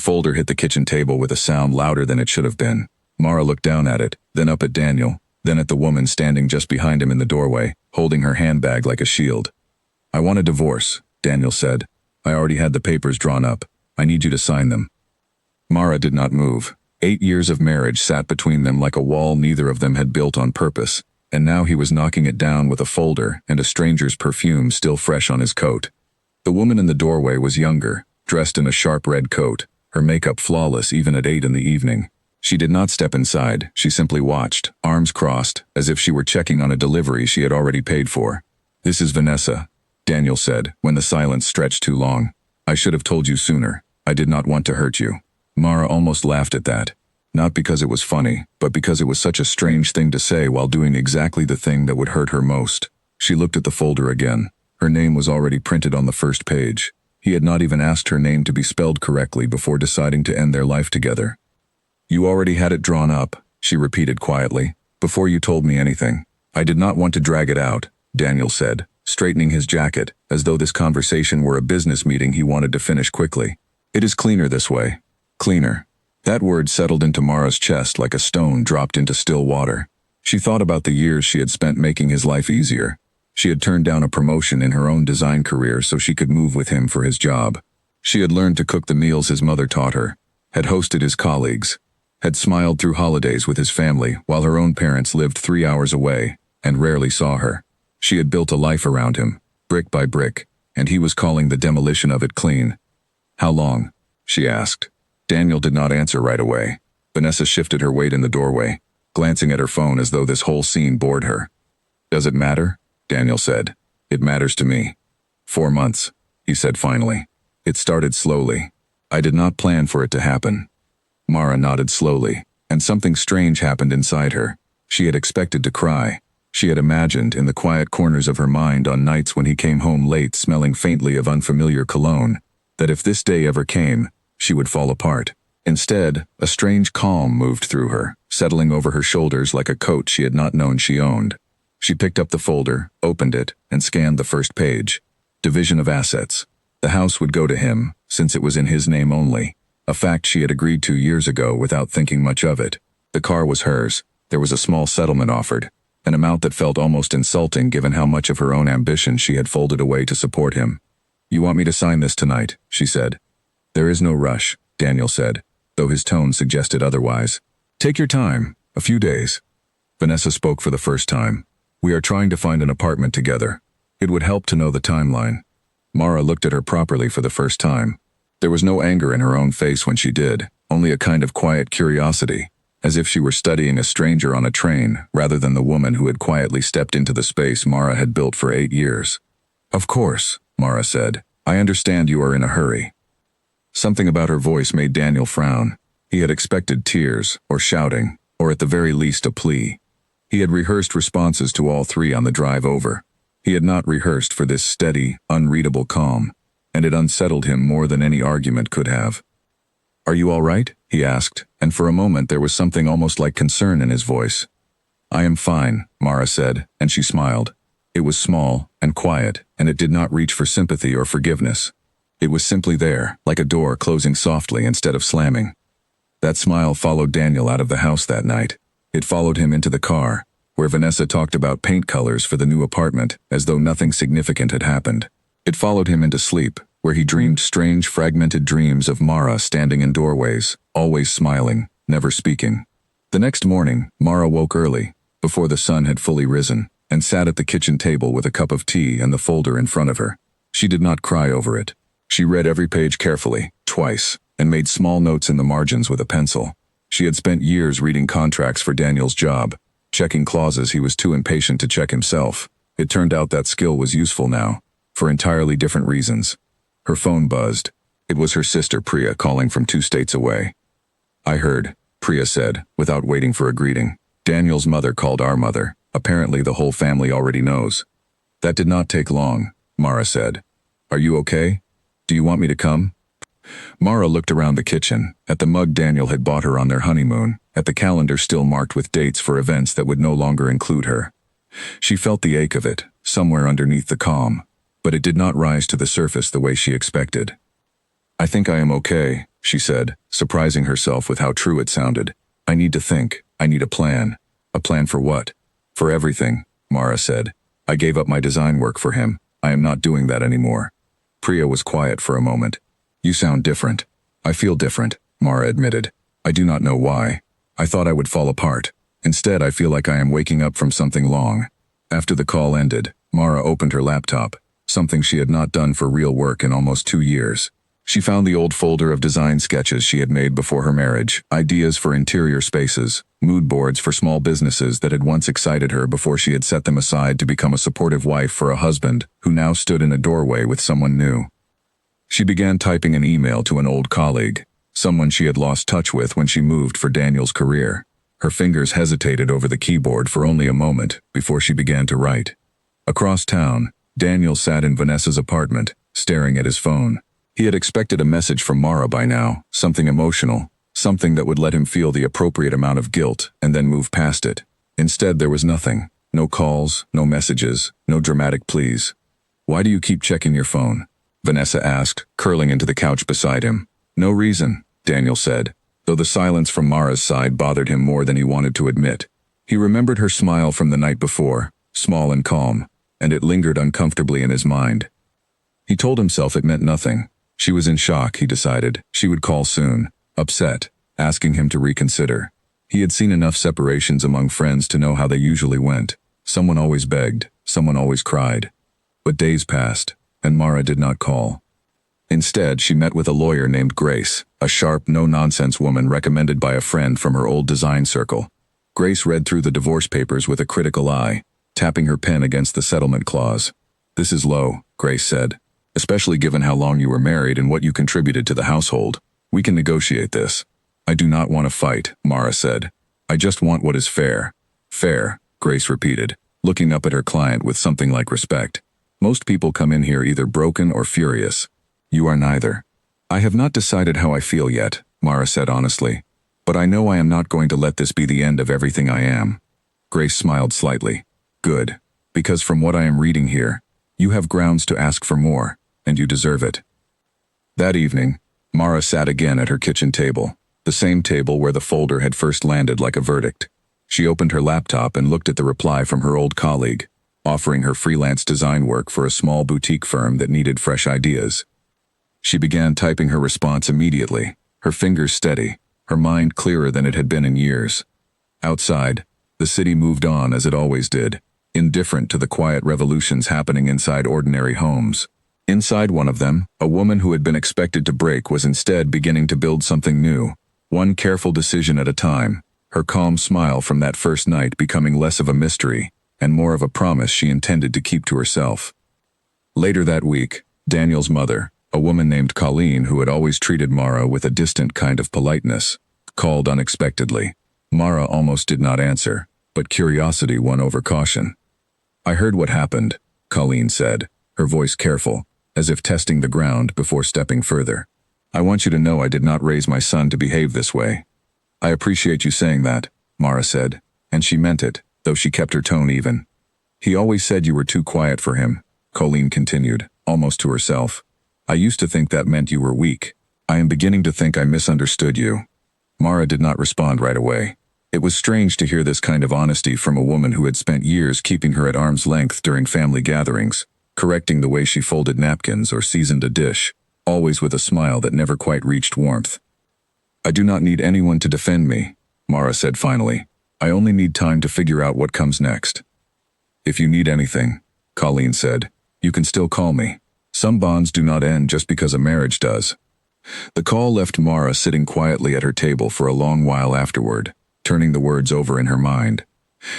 folder hit the kitchen table with a sound louder than it should have been. Mara looked down at it, then up at Daniel, then at the woman standing just behind him in the doorway, holding her handbag like a shield. "I want a divorce," Daniel said. "I already had the papers drawn up. I need you to sign them." Mara did not move. 8 years of marriage sat between them like a wall neither of them had built on purpose, and now he was knocking it down with a folder and a stranger's perfume still fresh on his coat. The woman in the doorway was younger, dressed in a sharp red coat, her makeup flawless even at 8 in the evening. She did not step inside, she simply watched, arms crossed, as if she were checking on a delivery she had already paid for. "This is Vanessa," Daniel said, when the silence stretched too long. "I should have told you sooner. I did not want to hurt you." Mara almost laughed at that. Not because it was funny, but because it was such a strange thing to say while doing exactly the thing that would hurt her most. She looked at the folder again. Her name was already printed on the first page. He had not even asked her name to be spelled correctly before deciding to end their life together. "You already had it drawn up," she repeated quietly, "before you told me anything." "I did not want to drag it out," Daniel said, straightening his jacket, as though this conversation were a business meeting he wanted to finish quickly. "It is cleaner this way." Cleaner. That word settled into Mara's chest like a stone dropped into still water. She thought about the years she had spent making his life easier. She had turned down a promotion in her own design career so she could move with him for his job. She had learned to cook the meals his mother taught her, had hosted his colleagues, had smiled through holidays with his family while her own parents lived 3 hours away and rarely saw her. She had built a life around him, brick by brick, and he was calling the demolition of it clean. "How long?" she asked. Daniel did not answer right away. Vanessa shifted her weight in the doorway, glancing at her phone as though this whole scene bored her. "Does it matter?" Daniel said. "It matters to me." 4 months, he said finally. It started slowly. "I did not plan for it to happen." Mara nodded slowly, and something strange happened inside her. She had expected to cry. She had imagined in the quiet corners of her mind on nights when he came home late smelling faintly of unfamiliar cologne, that if this day ever came, she would fall apart. Instead, a strange calm moved through her, settling over her shoulders like a coat she had not known she owned. She picked up the folder, opened it, and scanned the first page. Division of assets. The house would go to him, since it was in his name only, a fact she had agreed to years ago without thinking much of it. The car was hers. There was a small settlement offered, an amount that felt almost insulting given how much of her own ambition she had folded away to support him. "You want me to sign this tonight?" she said. "There is no rush," Daniel said, though his tone suggested otherwise. "Take your time, a few days." Vanessa spoke for the first time. "We are trying to find an apartment together. It would help to know the timeline." Mara looked at her properly for the first time. There was no anger in her own face when she did, only a kind of quiet curiosity, as if she were studying a stranger on a train rather than the woman who had quietly stepped into the space Mara had built for 8 years. "Of course," Mara said. "I understand you are in a hurry." Something about her voice made Daniel frown. He had expected tears, or shouting, or at the very least a plea. He had rehearsed responses to all three on the drive over. He had not rehearsed for this steady, unreadable calm, and it unsettled him more than any argument could have. "Are you all right?" he asked, and for a moment there was something almost like concern in his voice. "I am fine," Mara said, and she smiled. It was small and quiet, and it did not reach for sympathy or forgiveness. It was simply there, like a door closing softly instead of slamming. That smile followed Daniel out of the house that night. It followed him into the car, where Vanessa talked about paint colors for the new apartment as though nothing significant had happened. It followed him into sleep, where he dreamed strange fragmented dreams of Mara standing in doorways, always smiling, never speaking. The next morning, Mara woke early, before the sun had fully risen, and sat at the kitchen table with a cup of tea and the folder in front of her. She did not cry over it. She read every page carefully, twice, and made small notes in the margins with a pencil. She had spent years reading contracts for Daniel's job, checking clauses he was too impatient to check himself. It turned out that skill was useful now, for entirely different reasons. Her phone buzzed. It was her sister Priya calling from 2 states away. "I heard," Priya said, without waiting for a greeting. "Daniel's mother called our mother. Apparently the whole family already knows." "That did not take long," Mara said. "Are you okay? Do you want me to come?" Mara looked around the kitchen, at the mug Daniel had bought her on their honeymoon, at the calendar still marked with dates for events that would no longer include her. She felt the ache of it, somewhere underneath the calm, but it did not rise to the surface the way she expected. "I think I am okay," she said, surprising herself with how true it sounded. I need to think. I need a plan. A plan for what? For everything, Mara said. I gave up my design work for him. I am not doing that anymore. Priya was quiet for a moment. You sound different. I feel different, Mara admitted. I do not know why. I thought I would fall apart. Instead, I feel like I am waking up from something long. After the call ended, Mara opened her laptop, something she had not done for real work in almost 2 years. She found the old folder of design sketches she had made before her marriage, ideas for interior spaces, mood boards for small businesses that had once excited her before she had set them aside to become a supportive wife for a husband who now stood in a doorway with someone new. She began typing an email to an old colleague, someone she had lost touch with when she moved for Daniel's career. Her fingers hesitated over the keyboard for only a moment before she began to write. Across town, Daniel sat in Vanessa's apartment, staring at his phone. He had expected a message from Mara by now, something emotional, something that would let him feel the appropriate amount of guilt and then move past it. Instead, there was nothing. No calls, no messages, no dramatic pleas. Why do you keep checking your phone? Vanessa asked, curling into the couch beside him. No reason, Daniel said, though the silence from Mara's side bothered him more than he wanted to admit. He remembered her smile from the night before, small and calm, and it lingered uncomfortably in his mind. He told himself it meant nothing. She was in shock, he decided. She would call soon, upset, asking him to reconsider. He had seen enough separations among friends to know how they usually went. Someone always begged, someone always cried. But days passed, and Mara did not call. Instead, she met with a lawyer named Grace, a sharp, no-nonsense woman recommended by a friend from her old design circle. Grace read through the divorce papers with a critical eye, tapping her pen against the settlement clause. This is low, Grace said. Especially given how long you were married and what you contributed to the household. We can negotiate this. I do not want to fight, Mara said. I just want what is fair. Fair, Grace repeated, looking up at her client with something like respect. Most people come in here either broken or furious. You are neither. I have not decided how I feel yet, Mara said honestly. But I know I am not going to let this be the end of everything I am. Grace smiled slightly. Good. Because from what I am reading here, you have grounds to ask for more. And you deserve it. That evening, Mara sat again at her kitchen table, the same table where the folder had first landed like a verdict. She opened her laptop and looked at the reply from her old colleague, offering her freelance design work for a small boutique firm that needed fresh ideas. She began typing her response immediately, her fingers steady, her mind clearer than it had been in years. Outside, the city moved on as it always did, indifferent to the quiet revolutions happening inside ordinary homes. Inside one of them, a woman who had been expected to break was instead beginning to build something new, one careful decision at a time, her calm smile from that first night becoming less of a mystery and more of a promise she intended to keep to herself. Later that week, Daniel's mother, a woman named Colleen who had always treated Mara with a distant kind of politeness, called unexpectedly. Mara almost did not answer, but curiosity won over caution. I heard what happened, Colleen said, her voice careful, as if testing the ground before stepping further. I want you to know I did not raise my son to behave this way. I appreciate you saying that, Mara said, and she meant it, though she kept her tone even. He always said you were too quiet for him, Colleen continued, almost to herself. I used to think that meant you were weak. I am beginning to think I misunderstood you. Mara did not respond right away. It was strange to hear this kind of honesty from a woman who had spent years keeping her at arm's length during family gatherings, correcting the way she folded napkins or seasoned a dish, always with a smile that never quite reached warmth. I do not need anyone to defend me, Mara said finally. I only need time to figure out what comes next. If you need anything, Colleen said, you can still call me. Some bonds do not end just because a marriage does. The call left Mara sitting quietly at her table for a long while afterward, turning the words over in her mind.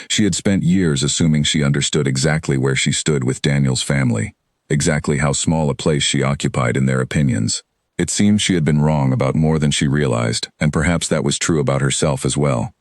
She had spent years assuming she understood exactly where she stood with Daniel's family, exactly how small a place she occupied in their opinions. It seemed she had been wrong about more than she realized, and perhaps that was true about herself as well.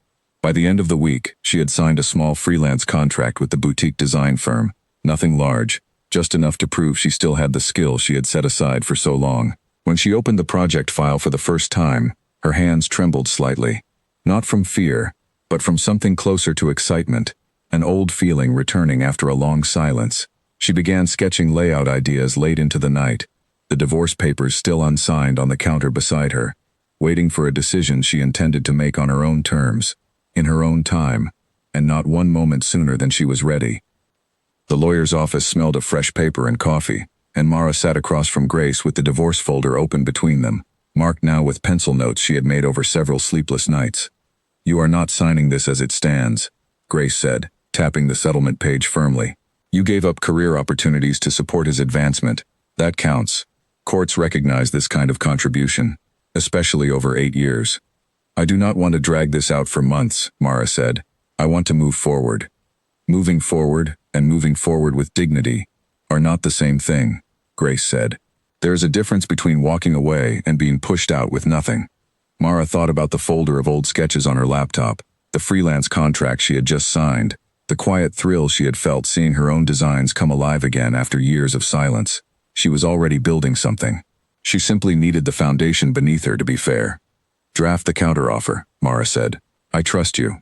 By the end of the week, she had signed a small freelance contract with the boutique design firm, nothing large, just enough to prove she still had the skill she had set aside for so long. When she opened the project file for the first time, her hands trembled slightly, not from fear, but from something closer to excitement, an old feeling returning after a long silence. She began sketching layout ideas late into the night, the divorce papers still unsigned on the counter beside her, waiting for a decision she intended to make on her own terms, in her own time, and not one moment sooner than she was ready. The lawyer's office smelled of fresh paper and coffee, and Mara sat across from Grace with the divorce folder open between them, marked now with pencil notes she had made over several sleepless nights. "You are not signing this as it stands," Grace said, tapping the settlement page firmly. "You gave up career opportunities to support his advancement. That counts. Courts recognize this kind of contribution, especially over 8 years. I do not want to drag this out for months," Mara said. "I want to move forward." "Moving forward and moving forward with dignity are not the same thing," Grace said. "There is a difference between walking away and being pushed out with nothing." Mara thought about the folder of old sketches on her laptop, the freelance contract she had just signed, the quiet thrill she had felt seeing her own designs come alive again after years of silence. She was already building something. She simply needed the foundation beneath her to be fair. "Draft the counteroffer," Mara said. "I trust you."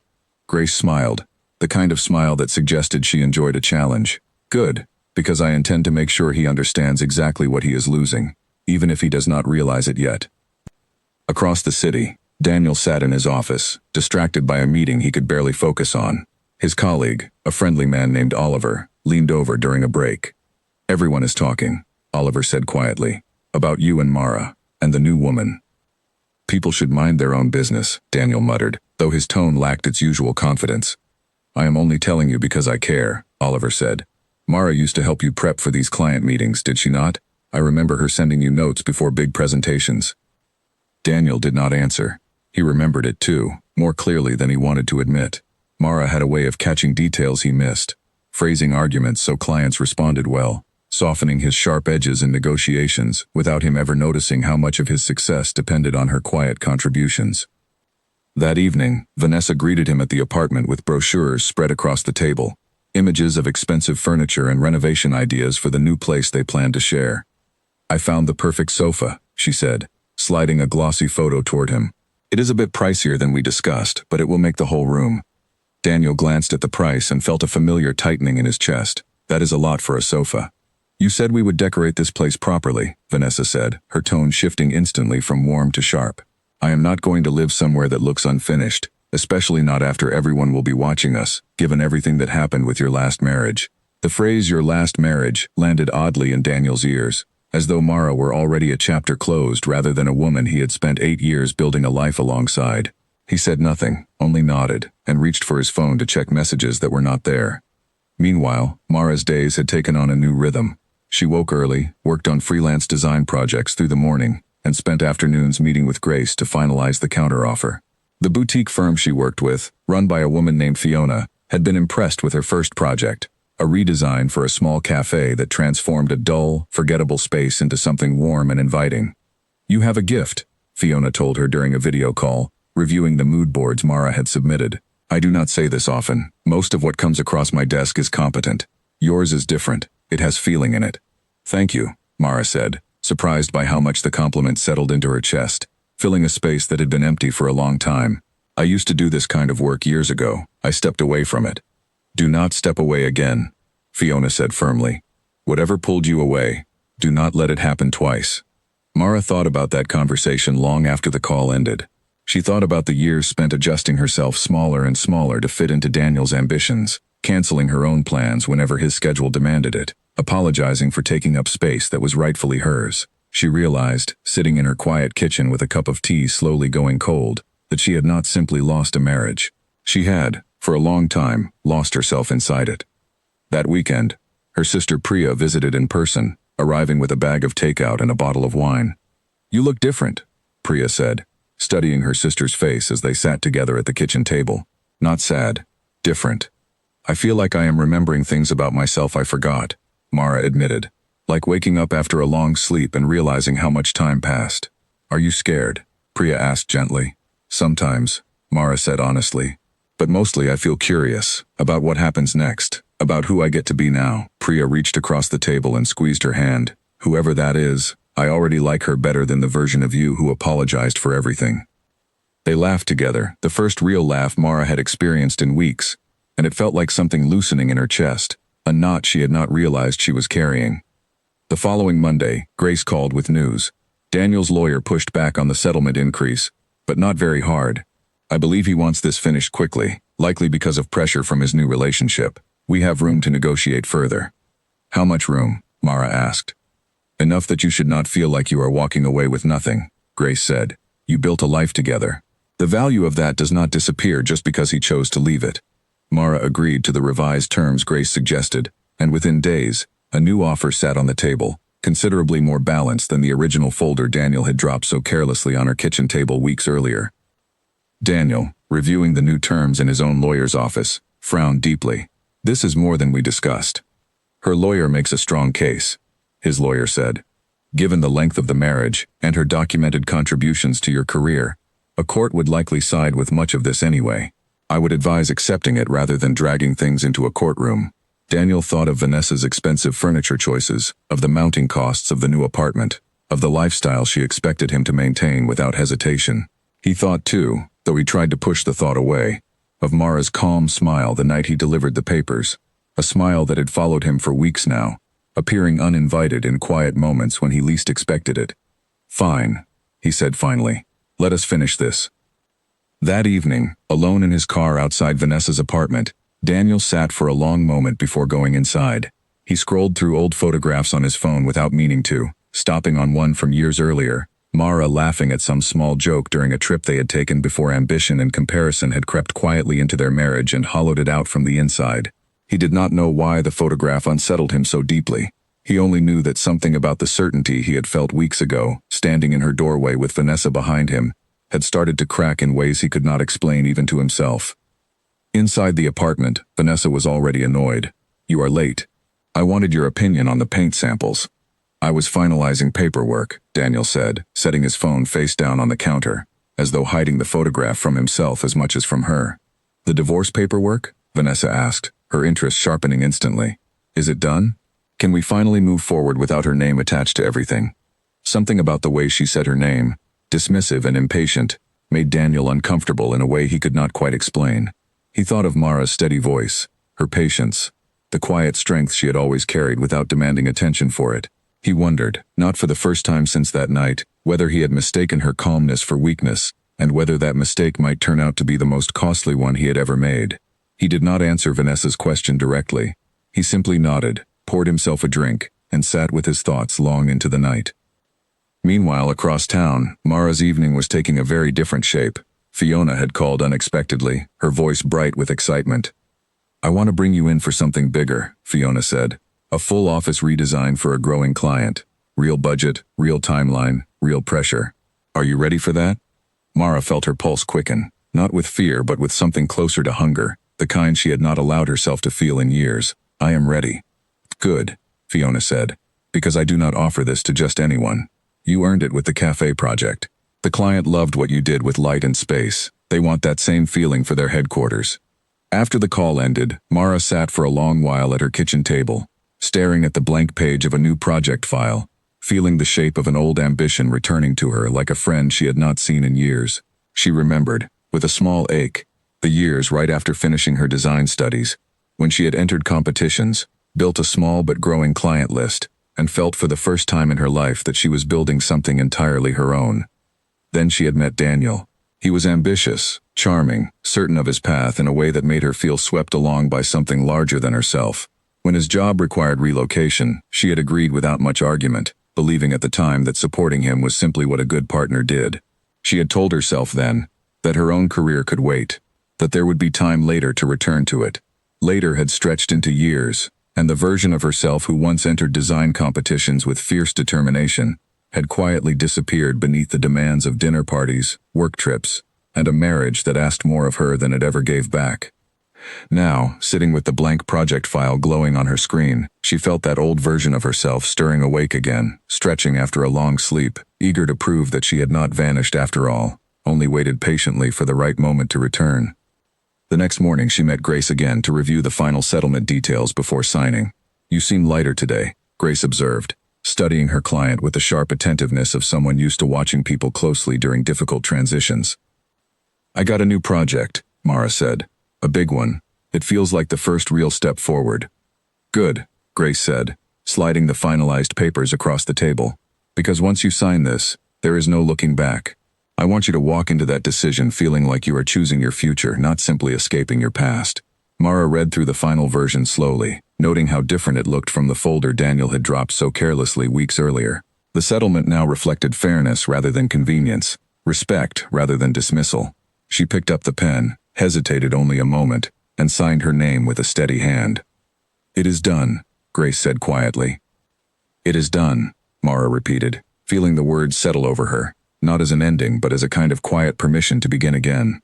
Grace smiled, the kind of smile that suggested she enjoyed a challenge. "Good, because I intend to make sure he understands exactly what he is losing, even if he does not realize it yet." Across the city, Daniel sat in his office, distracted by a meeting he could barely focus on. His colleague, a friendly man named Oliver, leaned over during a break. "Everyone is talking," Oliver said quietly, "about you and Mara, and the new woman." "People should mind their own business," Daniel muttered, though his tone lacked its usual confidence. "I am only telling you because I care," Oliver said. "Mara used to help you prep for these client meetings, did she not? I remember her sending you notes before big presentations." Daniel did not answer. He remembered it too, more clearly than he wanted to admit. Mara had a way of catching details he missed, phrasing arguments so clients responded well, softening his sharp edges in negotiations without him ever noticing how much of his success depended on her quiet contributions. That evening, Vanessa greeted him at the apartment with brochures spread across the table, images of expensive furniture and renovation ideas for the new place they planned to share. "I found the perfect sofa," she said, sliding a glossy photo toward him. "It is a bit pricier than we discussed, but it will make the whole room." Daniel glanced at the price and felt a familiar tightening in his chest. "That is a lot for a sofa." "You said we would decorate this place properly," Vanessa said, her tone shifting instantly from warm to sharp. "I am not going to live somewhere that looks unfinished, especially not after everyone will be watching us, given everything that happened with your last marriage." The phrase "your last marriage" landed oddly in Daniel's ears, as though Mara were already a chapter closed rather than a woman he had spent 8 years building a life alongside. He said nothing, only nodded, and reached for his phone to check messages that were not there. Meanwhile, Mara's days had taken on a new rhythm. She woke early, worked on freelance design projects through the morning, and spent afternoons meeting with Grace to finalize the counteroffer. The boutique firm she worked with, run by a woman named Fiona, had been impressed with her first project, a redesign for a small cafe that transformed a dull, forgettable space into something warm and inviting. "You have a gift," Fiona told her during a video call, reviewing the mood boards Mara had submitted. "I do not say this often. Most of what comes across my desk is competent. Yours is different. It has feeling in it." "Thank you," Mara said, surprised by how much the compliment settled into her chest, filling a space that had been empty for a long time. "I used to do this kind of work years ago. I stepped away from it." "Do not step away again," Fiona said firmly. "Whatever pulled you away, do not let it happen twice." Mara thought about that conversation long after the call ended. She thought about the years spent adjusting herself smaller and smaller to fit into Daniel's ambitions, canceling her own plans whenever his schedule demanded it, apologizing for taking up space that was rightfully hers. She realized, sitting in her quiet kitchen with a cup of tea slowly going cold, that she had not simply lost a marriage. She had, for a long time, lost herself inside it. That weekend, her sister Priya visited in person, arriving with a bag of takeout and a bottle of wine. "You look different," Priya said, studying her sister's face as they sat together at the kitchen table. "Not sad. Different. I feel like I am remembering things about myself I forgot," Mara admitted, like waking up after a long sleep and realizing how much time passed. "Are you scared?" Priya asked gently. "Sometimes," Mara said honestly. "But mostly I feel curious, about what happens next, about who I get to be now." Priya reached across the table and squeezed her hand. "Whoever that is, I already like her better than the version of you who apologized for everything." They laughed together, the first real laugh Mara had experienced in weeks, and it felt like something loosening in her chest, a knot she had not realized she was carrying. The following Monday, Grace called with news. Daniel's lawyer pushed back on the settlement increase, but not very hard. I believe he wants this finished quickly, likely because of pressure from his new relationship. We have room to negotiate further. How much room? Mara asked. Enough that you should not feel like you are walking away with nothing, Grace said. You built a life together. The value of that does not disappear just because he chose to leave it. Mara agreed to the revised terms Grace suggested, and within days, a new offer sat on the table, considerably more balanced than the original folder Daniel had dropped so carelessly on her kitchen table weeks earlier. Daniel, reviewing the new terms in his own lawyer's office, frowned deeply. This is more than we discussed. Her lawyer makes a strong case, his lawyer said. Given the length of the marriage and her documented contributions to your career, a court would likely side with much of this anyway. I would advise accepting it rather than dragging things into a courtroom. Daniel thought of Vanessa's expensive furniture choices, of the mounting costs of the new apartment, of the lifestyle she expected him to maintain without hesitation. He thought too, though he tried to push the thought away, of Mara's calm smile the night he delivered the papers, a smile that had followed him for weeks now, appearing uninvited in quiet moments when he least expected it. Fine, he said finally. Let us finish this. That evening, alone in his car outside Vanessa's apartment, Daniel sat for a long moment before going inside. He scrolled through old photographs on his phone without meaning to, stopping on one from years earlier, Mara laughing at some small joke during a trip they had taken before ambition and comparison had crept quietly into their marriage and hollowed it out from the inside. He did not know why the photograph unsettled him so deeply. He only knew that something about the certainty he had felt weeks ago, standing in her doorway with Vanessa behind him, had started to crack in ways he could not explain even to himself. Inside the apartment, Vanessa was already annoyed. You are late. I wanted your opinion on the paint samples. I was finalizing paperwork, Daniel said, setting his phone face down on the counter, as though hiding the photograph from himself as much as from her. The divorce paperwork? Vanessa asked, her interest sharpening instantly. Is it done? Can we finally move forward without her name attached to everything? Something about the way she said her name, dismissive and impatient, made Daniel uncomfortable in a way he could not quite explain. He thought of Mara's steady voice, her patience, the quiet strength she had always carried without demanding attention for it. He wondered, not for the first time since that night, whether he had mistaken her calmness for weakness, and whether that mistake might turn out to be the most costly one he had ever made. He did not answer Vanessa's question directly. He simply nodded, poured himself a drink, and sat with his thoughts long into the night. Meanwhile, across town, Mara's evening was taking a very different shape. Fiona had called unexpectedly, her voice bright with excitement. I want to bring you in for something bigger, Fiona said. A full office redesign for a growing client. Real budget, real timeline, real pressure. Are you ready for that? Mara felt her pulse quicken, not with fear but with something closer to hunger, the kind she had not allowed herself to feel in years. I am ready. Good, Fiona said, because I do not offer this to just anyone. You earned it with the cafe project. The client loved what you did with light and space. They want that same feeling for their headquarters. After the call ended, Mara sat for a long while at her kitchen table, staring at the blank page of a new project file, feeling the shape of an old ambition returning to her like a friend she had not seen in years. She remembered, with a small ache, the years right after finishing her design studies, when she had entered competitions, built a small but growing client list, and felt for the first time in her life that she was building something entirely her own. Then she had met Daniel. He was ambitious, charming, certain of his path in a way that made her feel swept along by something larger than herself. When his job required relocation, she had agreed without much argument, believing at the time that supporting him was simply what a good partner did. She had told herself then that her own career could wait, that there would be time later to return to it. Later had stretched into years, and the version of herself who once entered design competitions with fierce determination had quietly disappeared beneath the demands of dinner parties, work trips, and a marriage that asked more of her than it ever gave back. Now, sitting with the blank project file glowing on her screen, she felt that old version of herself stirring awake again, stretching after a long sleep, eager to prove that she had not vanished after all, only waited patiently for the right moment to return. The next morning she met Grace again to review the final settlement details before signing. You seem lighter today, Grace observed, studying her client with the sharp attentiveness of someone used to watching people closely during difficult transitions. I got a new project, Mara said. A big one. It feels like the first real step forward. Good, Grace said, sliding the finalized papers across the table. Because once you sign this, there is no looking back. I want you to walk into that decision feeling like you are choosing your future, not simply escaping your past. Mara read through the final version slowly, noting how different it looked from the folder Daniel had dropped so carelessly weeks earlier. The settlement now reflected fairness rather than convenience, respect rather than dismissal. She picked up the pen, hesitated only a moment, and signed her name with a steady hand. "It is done," Grace said quietly. "It is done," Mara repeated, feeling the words settle over her, not as an ending but as a kind of quiet permission to begin again.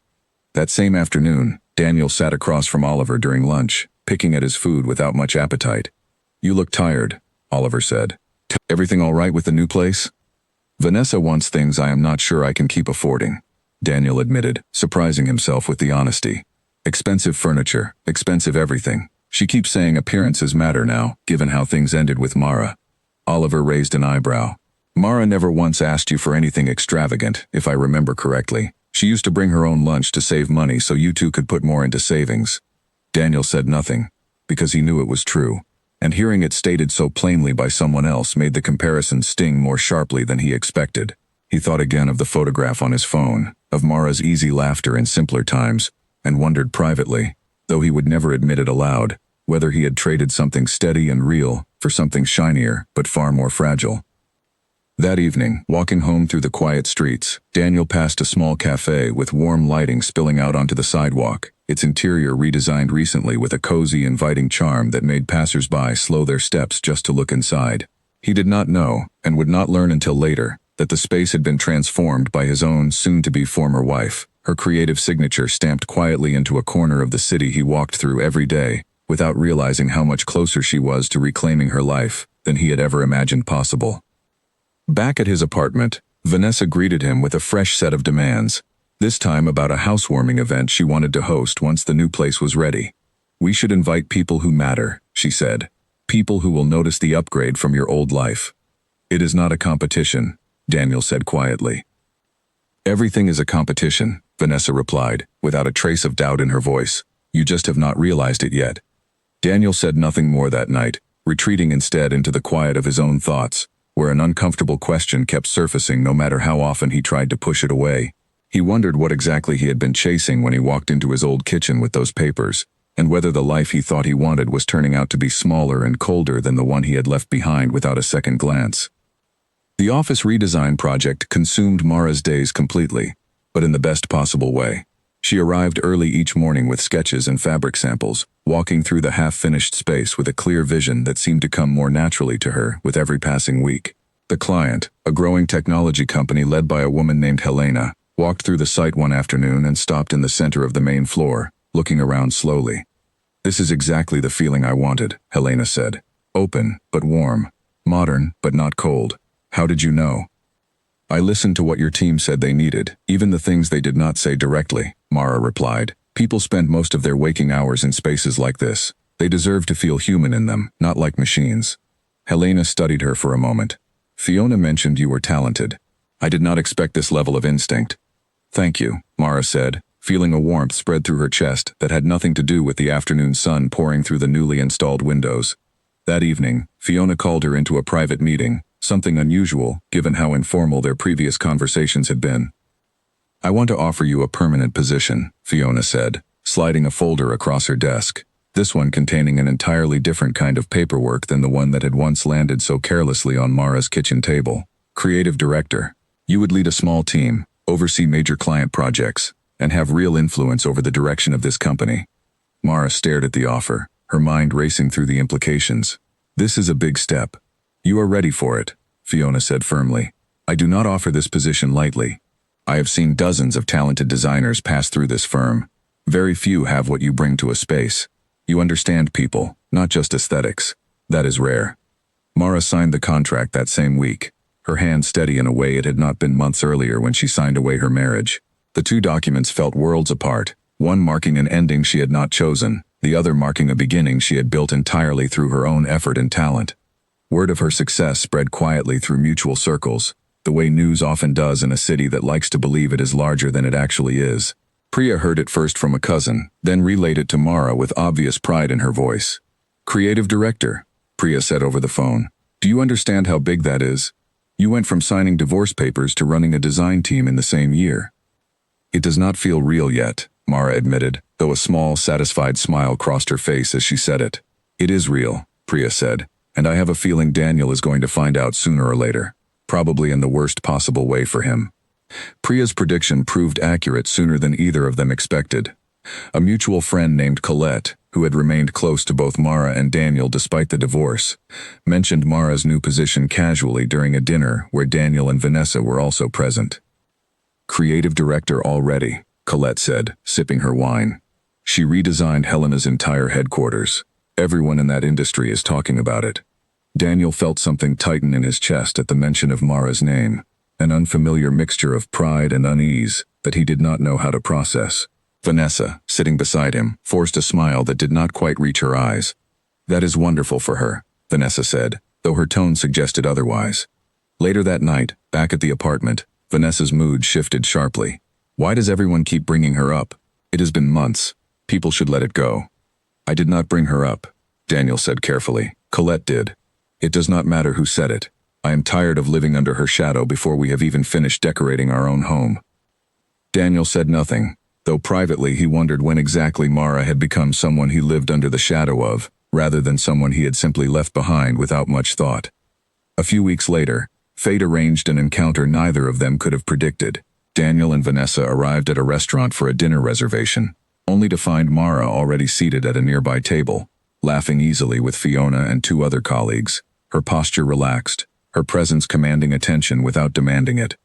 That same afternoon, Daniel sat across from Oliver during lunch, picking at his food without much appetite. "You look tired," Oliver said. "Everything all right with the new place?" "Vanessa wants things I am not sure I can keep affording," Daniel admitted, surprising himself with the honesty. "Expensive furniture, expensive everything. She keeps saying appearances matter now, given how things ended with Mara." Oliver raised an eyebrow. "Mara never once asked you for anything extravagant, if I remember correctly. She used to bring her own lunch to save money so you two could put more into savings." Daniel said nothing, because he knew it was true, and hearing it stated so plainly by someone else made the comparison sting more sharply than he expected. He thought again of the photograph on his phone, of Mara's easy laughter in simpler times, and wondered privately, though he would never admit it aloud, whether he had traded something steady and real for something shinier but far more fragile. That evening, walking home through the quiet streets, Daniel passed a small cafe with warm lighting spilling out onto the sidewalk, its interior redesigned recently with a cozy, inviting charm that made passers-by slow their steps just to look inside. He did not know, and would not learn until later, that the space had been transformed by his own soon-to-be former wife, her creative signature stamped quietly into a corner of the city he walked through every day, without realizing how much closer she was to reclaiming her life than he had ever imagined possible. Back at his apartment, Vanessa greeted him with a fresh set of demands, this time about a housewarming event she wanted to host once the new place was ready. "We should invite people who matter," she said. "People who will notice the upgrade from your old life." "It is not a competition," Daniel said quietly. "Everything is a competition," Vanessa replied, without a trace of doubt in her voice. "You just have not realized it yet." Daniel said nothing more that night, retreating instead into the quiet of his own thoughts, where an uncomfortable question kept surfacing no matter how often he tried to push it away. He wondered what exactly he had been chasing when he walked into his old kitchen with those papers, and whether the life he thought he wanted was turning out to be smaller and colder than the one he had left behind without a second glance. The office redesign project consumed Mara's days completely, but in the best possible way. She arrived early each morning with sketches and fabric samples, walking through the half-finished space with a clear vision that seemed to come more naturally to her with every passing week. The client, a growing technology company led by a woman named Helena, walked through the site one afternoon and stopped in the center of the main floor, looking around slowly. "This is exactly the feeling I wanted," Helena said. "Open, but warm. Modern, but not cold. How did you know?" "I listened to what your team said they needed, even the things they did not say directly," Mara replied. "People spend most of their waking hours in spaces like this. They deserve to feel human in them, not like machines." Helena studied her for a moment. "Fiona mentioned you were talented. I did not expect this level of instinct." "Thank you," Mara said, feeling a warmth spread through her chest that had nothing to do with the afternoon sun pouring through the newly installed windows. That evening, Fiona called her into a private meeting, something unusual given how informal their previous conversations had been. "I want to offer you a permanent position," Fiona said, sliding a folder across her desk, this one containing an entirely different kind of paperwork than the one that had once landed so carelessly on Mara's kitchen table. "Creative director. You would lead a small team, oversee major client projects, and have real influence over the direction of this company." Mara stared at the offer, her mind racing through the implications. "This is a big step. You are ready for it," Fiona said firmly. "I do not offer this position lightly. I have seen dozens of talented designers pass through this firm. Very few have what you bring to a space. You understand people, not just aesthetics. That is rare." Mara signed the contract that same week, her hand steady in a way it had not been months earlier when she signed away her marriage. The two documents felt worlds apart, one marking an ending she had not chosen, the other marking a beginning she had built entirely through her own effort and talent. Word of her success spread quietly through mutual circles, the way news often does in a city that likes to believe it is larger than it actually is. Priya heard it first from a cousin, then relayed it to Mara with obvious pride in her voice. "Creative director," Priya said over the phone. "Do you understand how big that is?" You went from signing divorce papers to running a design team in the same year. It does not feel real yet, Mara admitted, though a small, satisfied smile crossed her face as she said it. It is real, Priya said, and I have a feeling Daniel is going to find out sooner or later, probably in the worst possible way for him. Priya's prediction proved accurate sooner than either of them expected. A mutual friend named Colette, who had remained close to both Mara and Daniel despite the divorce, mentioned Mara's new position casually during a dinner where Daniel and Vanessa were also present. Creative director already, Colette said, sipping her wine. She redesigned Helena's entire headquarters. Everyone in that industry is talking about it. Daniel felt something tighten in his chest at the mention of Mara's name, an unfamiliar mixture of pride and unease that he did not know how to process. Vanessa, sitting beside him, forced a smile that did not quite reach her eyes. That is wonderful for her, Vanessa said, though her tone suggested otherwise. Later that night, back at the apartment, Vanessa's mood shifted sharply. Why does everyone keep bringing her up? It has been months. People should let it go. I did not bring her up, Daniel said carefully. Colette did. It does not matter who said it. I am tired of living under her shadow before we have even finished decorating our own home. Daniel said nothing, though privately he wondered when exactly Mara had become someone he lived under the shadow of, rather than someone he had simply left behind without much thought. A few weeks later, fate arranged an encounter neither of them could have predicted. Daniel and Vanessa arrived at a restaurant for a dinner reservation, only to find Mara already seated at a nearby table, laughing easily with Fiona and two other colleagues, her posture relaxed, her presence commanding attention without demanding it.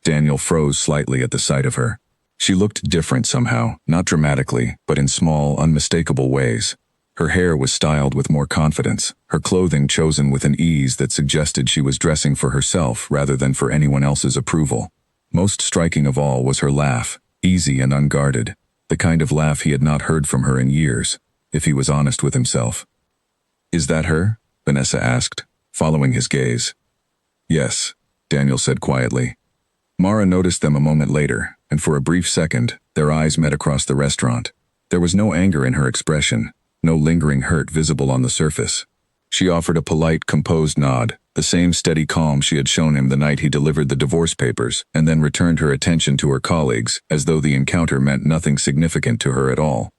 Daniel froze slightly at the sight of her. She looked different somehow, not dramatically, but in small, unmistakable ways. Her hair was styled with more confidence, her clothing chosen with an ease that suggested she was dressing for herself rather than for anyone else's approval. Most striking of all was her laugh, easy and unguarded, the kind of laugh he had not heard from her in years, if he was honest with himself. Is that her? Vanessa asked, following his gaze. Yes, Daniel said quietly. Mara noticed them a moment later, and for a brief second, their eyes met across the restaurant. There was no anger in her expression, no lingering hurt visible on the surface. She offered a polite, composed nod, the same steady calm she had shown him the night he delivered the divorce papers, and then returned her attention to her colleagues, as though the encounter meant nothing significant to her at all.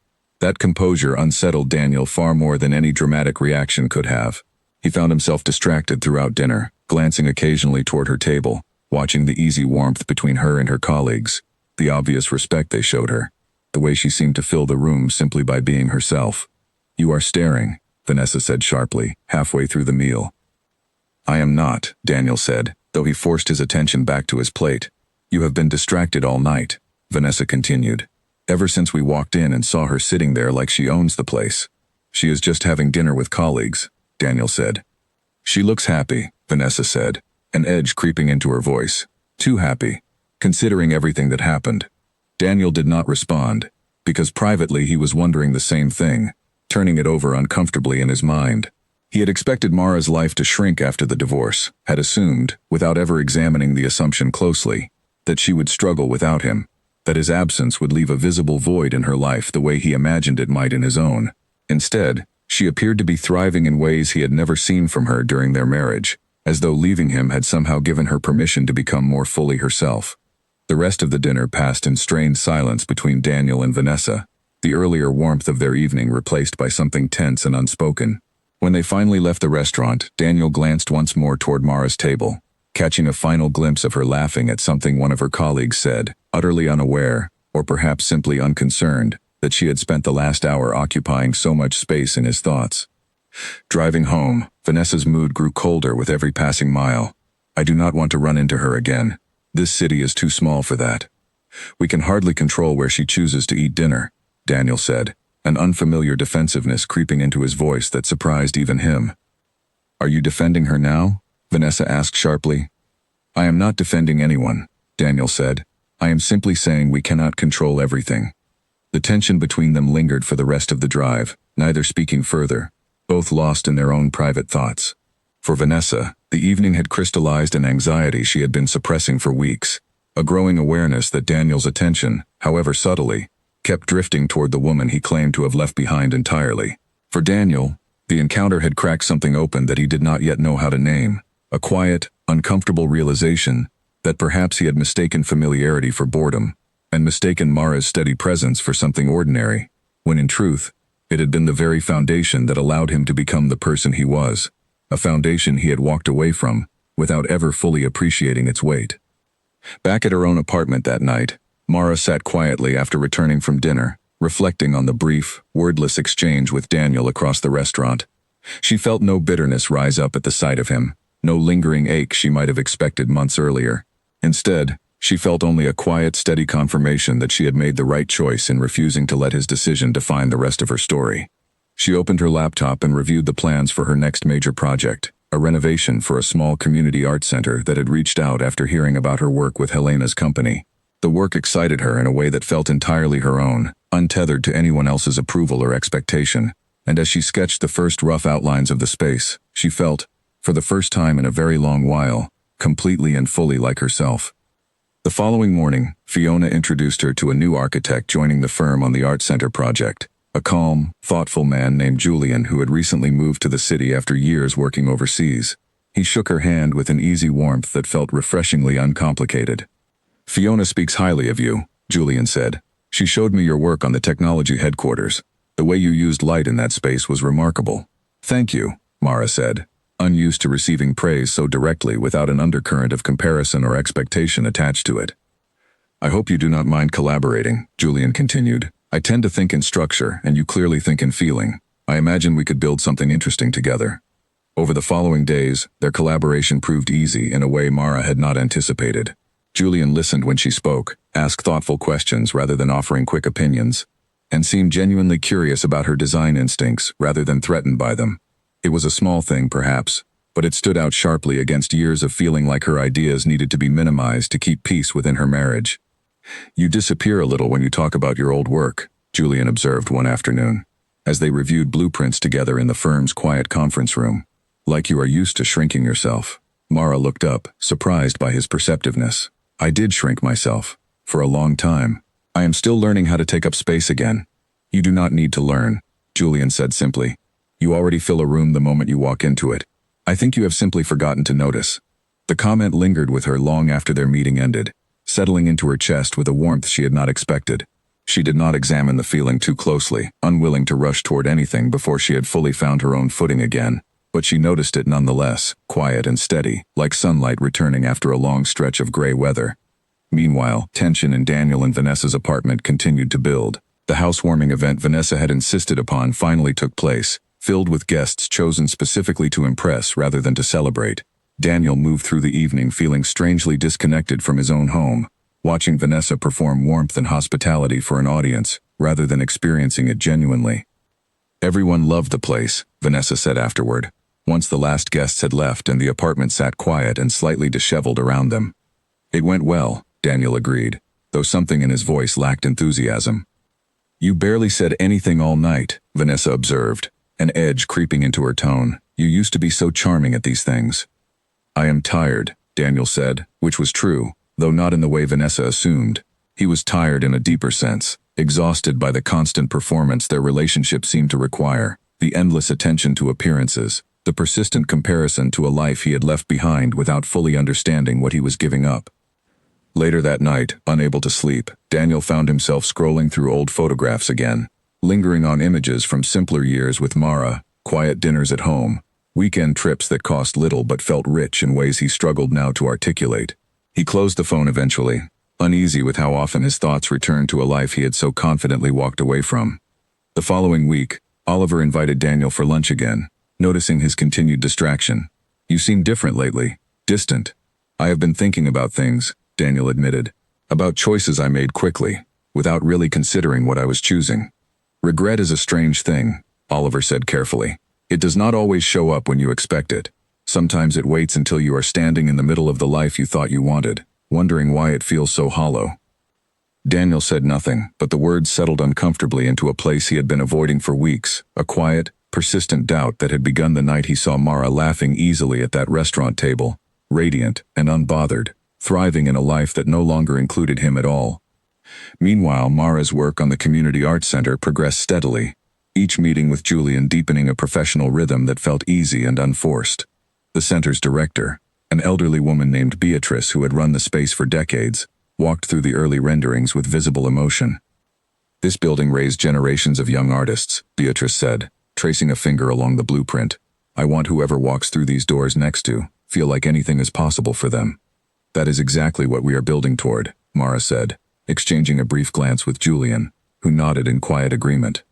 That composure unsettled Daniel far more than any dramatic reaction could have. He found himself distracted throughout dinner, glancing occasionally toward her table, watching the easy warmth between her and her colleagues, the obvious respect they showed her, the way she seemed to fill the room simply by being herself. You are staring, Vanessa said sharply, halfway through the meal. I am not, Daniel said, though he forced his attention back to his plate. You have been distracted all night, Vanessa continued. Ever since we walked in and saw her sitting there like she owns the place. She is just having dinner with colleagues, Daniel said. She looks happy, Vanessa said, an edge creeping into her voice. Too happy, considering everything that happened. Daniel did not respond, because privately he was wondering the same thing, turning it over uncomfortably in his mind. He had expected Mara's life to shrink after the divorce, had assumed, without ever examining the assumption closely, that she would struggle without him, that his absence would leave a visible void in her life the way he imagined it might in his own. Instead, she appeared to be thriving in ways he had never seen from her during their marriage, as though leaving him had somehow given her permission to become more fully herself. The rest of the dinner passed in strained silence between Daniel and Vanessa, the earlier warmth of their evening replaced by something tense and unspoken. When they finally left the restaurant, Daniel glanced once more toward Mara's table, catching a final glimpse of her laughing at something one of her colleagues said, utterly unaware, or perhaps simply unconcerned, that she had spent the last hour occupying so much space in his thoughts. Driving home, Vanessa's mood grew colder with every passing mile. I do not want to run into her again. This city is too small for that. We can hardly control where she chooses to eat dinner, Daniel said, an unfamiliar defensiveness creeping into his voice that surprised even him. Are you defending her now? Vanessa asked sharply. I am not defending anyone, Daniel said. I am simply saying we cannot control everything. The tension between them lingered for the rest of the drive, neither speaking further, both lost in their own private thoughts. For Vanessa, the evening had crystallized an anxiety she had been suppressing for weeks, a growing awareness that Daniel's attention, however subtly, kept drifting toward the woman he claimed to have left behind entirely. For Daniel, the encounter had cracked something open that he did not yet know how to name, a quiet, uncomfortable realization that perhaps he had mistaken familiarity for boredom, and mistaken Mara's steady presence for something ordinary, when in truth, it had been the very foundation that allowed him to become the person he was, a foundation he had walked away from, without ever fully appreciating its weight. Back at her own apartment that night, Mara sat quietly after returning from dinner, reflecting on the brief, wordless exchange with Daniel across the restaurant. She felt no bitterness rise up at the sight of him, no lingering ache she might have expected months earlier. Instead, she felt only a quiet, steady confirmation that she had made the right choice in refusing to let his decision define the rest of her story. She opened her laptop and reviewed the plans for her next major project, a renovation for a small community art center that had reached out after hearing about her work with Helena's company. The work excited her in a way that felt entirely her own, untethered to anyone else's approval or expectation, and as she sketched the first rough outlines of the space, she felt, for the first time in a very long while, completely and fully like herself. The following morning, Fiona introduced her to a new architect joining the firm on the Art Center project, a calm, thoughtful man named Julian who had recently moved to the city after years working overseas. He shook her hand with an easy warmth that felt refreshingly uncomplicated. "Fiona speaks highly of you," Julian said. "She showed me your work on the technology headquarters. The way you used light in that space was remarkable." "Thank you," Mara said, unused to receiving praise so directly without an undercurrent of comparison or expectation attached to it. "I hope you do not mind collaborating," Julian continued. "I tend to think in structure, and you clearly think in feeling. I imagine we could build something interesting together." Over the following days, their collaboration proved easy in a way Mara had not anticipated. Julian listened when she spoke, asked thoughtful questions rather than offering quick opinions, and seemed genuinely curious about her design instincts rather than threatened by them. It was a small thing, perhaps, but it stood out sharply against years of feeling like her ideas needed to be minimized to keep peace within her marriage. "You disappear a little when you talk about your old work," Julian observed one afternoon, as they reviewed blueprints together in the firm's quiet conference room. "Like you are used to shrinking yourself." Mara looked up, surprised by his perceptiveness. "I did shrink myself. For a long time. I am still learning how to take up space again." "You do not need to learn," Julian said simply. "You already fill a room the moment you walk into it. I think you have simply forgotten to notice." The comment lingered with her long after their meeting ended, settling into her chest with a warmth she had not expected. She did not examine the feeling too closely, unwilling to rush toward anything before she had fully found her own footing again, but she noticed it nonetheless, quiet and steady, like sunlight returning after a long stretch of gray weather. Meanwhile, tension in Daniel and Vanessa's apartment continued to build. The housewarming event Vanessa had insisted upon finally took place, filled with guests chosen specifically to impress rather than to celebrate. Daniel moved through the evening feeling strangely disconnected from his own home, watching Vanessa perform warmth and hospitality for an audience, rather than experiencing it genuinely. "Everyone loved the place," Vanessa said afterward, once the last guests had left and the apartment sat quiet and slightly disheveled around them. "It went well," Daniel agreed, though something in his voice lacked enthusiasm. "You barely said anything all night," Vanessa observed, an edge creeping into her tone. "You used to be so charming at these things." "I am tired," Daniel said, which was true, though not in the way Vanessa assumed. He was tired in a deeper sense, exhausted by the constant performance their relationship seemed to require, the endless attention to appearances, the persistent comparison to a life he had left behind without fully understanding what he was giving up. Later that night, unable to sleep, Daniel found himself scrolling through old photographs again, lingering on images from simpler years with Mara, quiet dinners at home, weekend trips that cost little but felt rich in ways he struggled now to articulate. He closed the phone eventually, uneasy with how often his thoughts returned to a life he had so confidently walked away from. The following week, Oliver invited Daniel for lunch again, noticing his continued distraction. "You seem different lately, distant." "I have been thinking about things," Daniel admitted, "about choices I made quickly, without really considering what I was choosing." "Regret is a strange thing," Oliver said carefully. "It does not always show up when you expect it. Sometimes it waits until you are standing in the middle of the life you thought you wanted, wondering why it feels so hollow." Daniel said nothing, but the words settled uncomfortably into a place he had been avoiding for weeks, a quiet, persistent doubt that had begun the night he saw Mara laughing easily at that restaurant table, radiant and unbothered, thriving in a life that no longer included him at all. Meanwhile, Mara's work on the Community Arts Center progressed steadily, each meeting with Julian deepening a professional rhythm that felt easy and unforced. The center's director, An elderly woman named Beatrice, who had run the space for decades, walked through the early renderings with visible emotion. "This building raised generations of young artists," Beatrice said, tracing a finger along the blueprint. "I want whoever walks through these doors next to feel like anything is possible for them." "That is exactly what we are building toward," Mara said, exchanging a brief glance with Julian, who nodded in quiet agreement.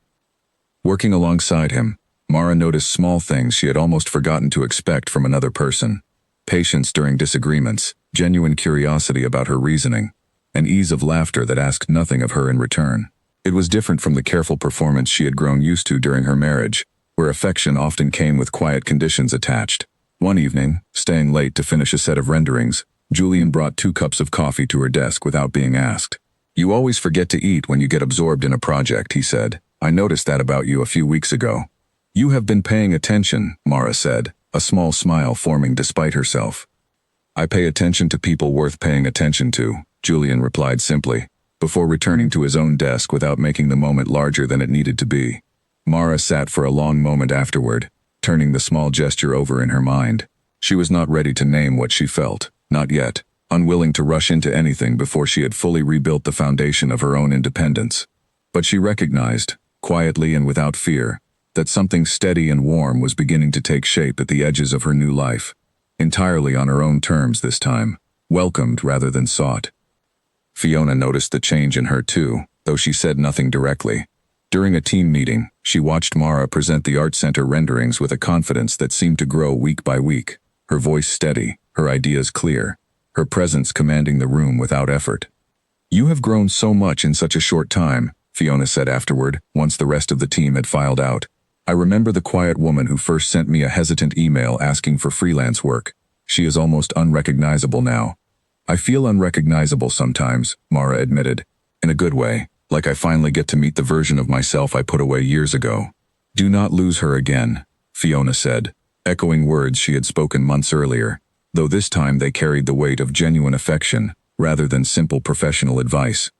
Working alongside him, Mara noticed small things she had almost forgotten to expect from another person: patience during disagreements, genuine curiosity about her reasoning, an ease of laughter that asked nothing of her in return. It was different from the careful performance she had grown used to during her marriage, where affection often came with quiet conditions attached. One evening, staying late to finish a set of renderings, Julian brought 2 cups of coffee to her desk without being asked. "You always forget to eat when you get absorbed in a project," he said. "I noticed that about you a few weeks ago." "You have been paying attention," Mara said, a small smile forming despite herself. "I pay attention to people worth paying attention to," Julian replied simply, before returning to his own desk without making the moment larger than it needed to be. Mara sat for a long moment afterward, turning the small gesture over in her mind. She was not ready to name what she felt, not yet, unwilling to rush into anything before she had fully rebuilt the foundation of her own independence. But she recognized, quietly and without fear, that something steady and warm was beginning to take shape at the edges of her new life, entirely on her own terms this time, welcomed rather than sought. Fiona noticed the change in her too, though she said nothing directly. During a team meeting, she watched Mara present the Art Center renderings with a confidence that seemed to grow week by week, her voice steady, her ideas clear, her presence commanding the room without effort. "You have grown so much in such a short time," Fiona said afterward, once the rest of the team had filed out. "I remember the quiet woman who first sent me a hesitant email asking for freelance work. She is almost unrecognizable now." "I feel unrecognizable sometimes," Mara admitted, "in a good way, like I finally get to meet the version of myself I put away years ago." "Do not lose her again," Fiona said, echoing words she had spoken months earlier, though this time they carried the weight of genuine affection rather than simple professional advice.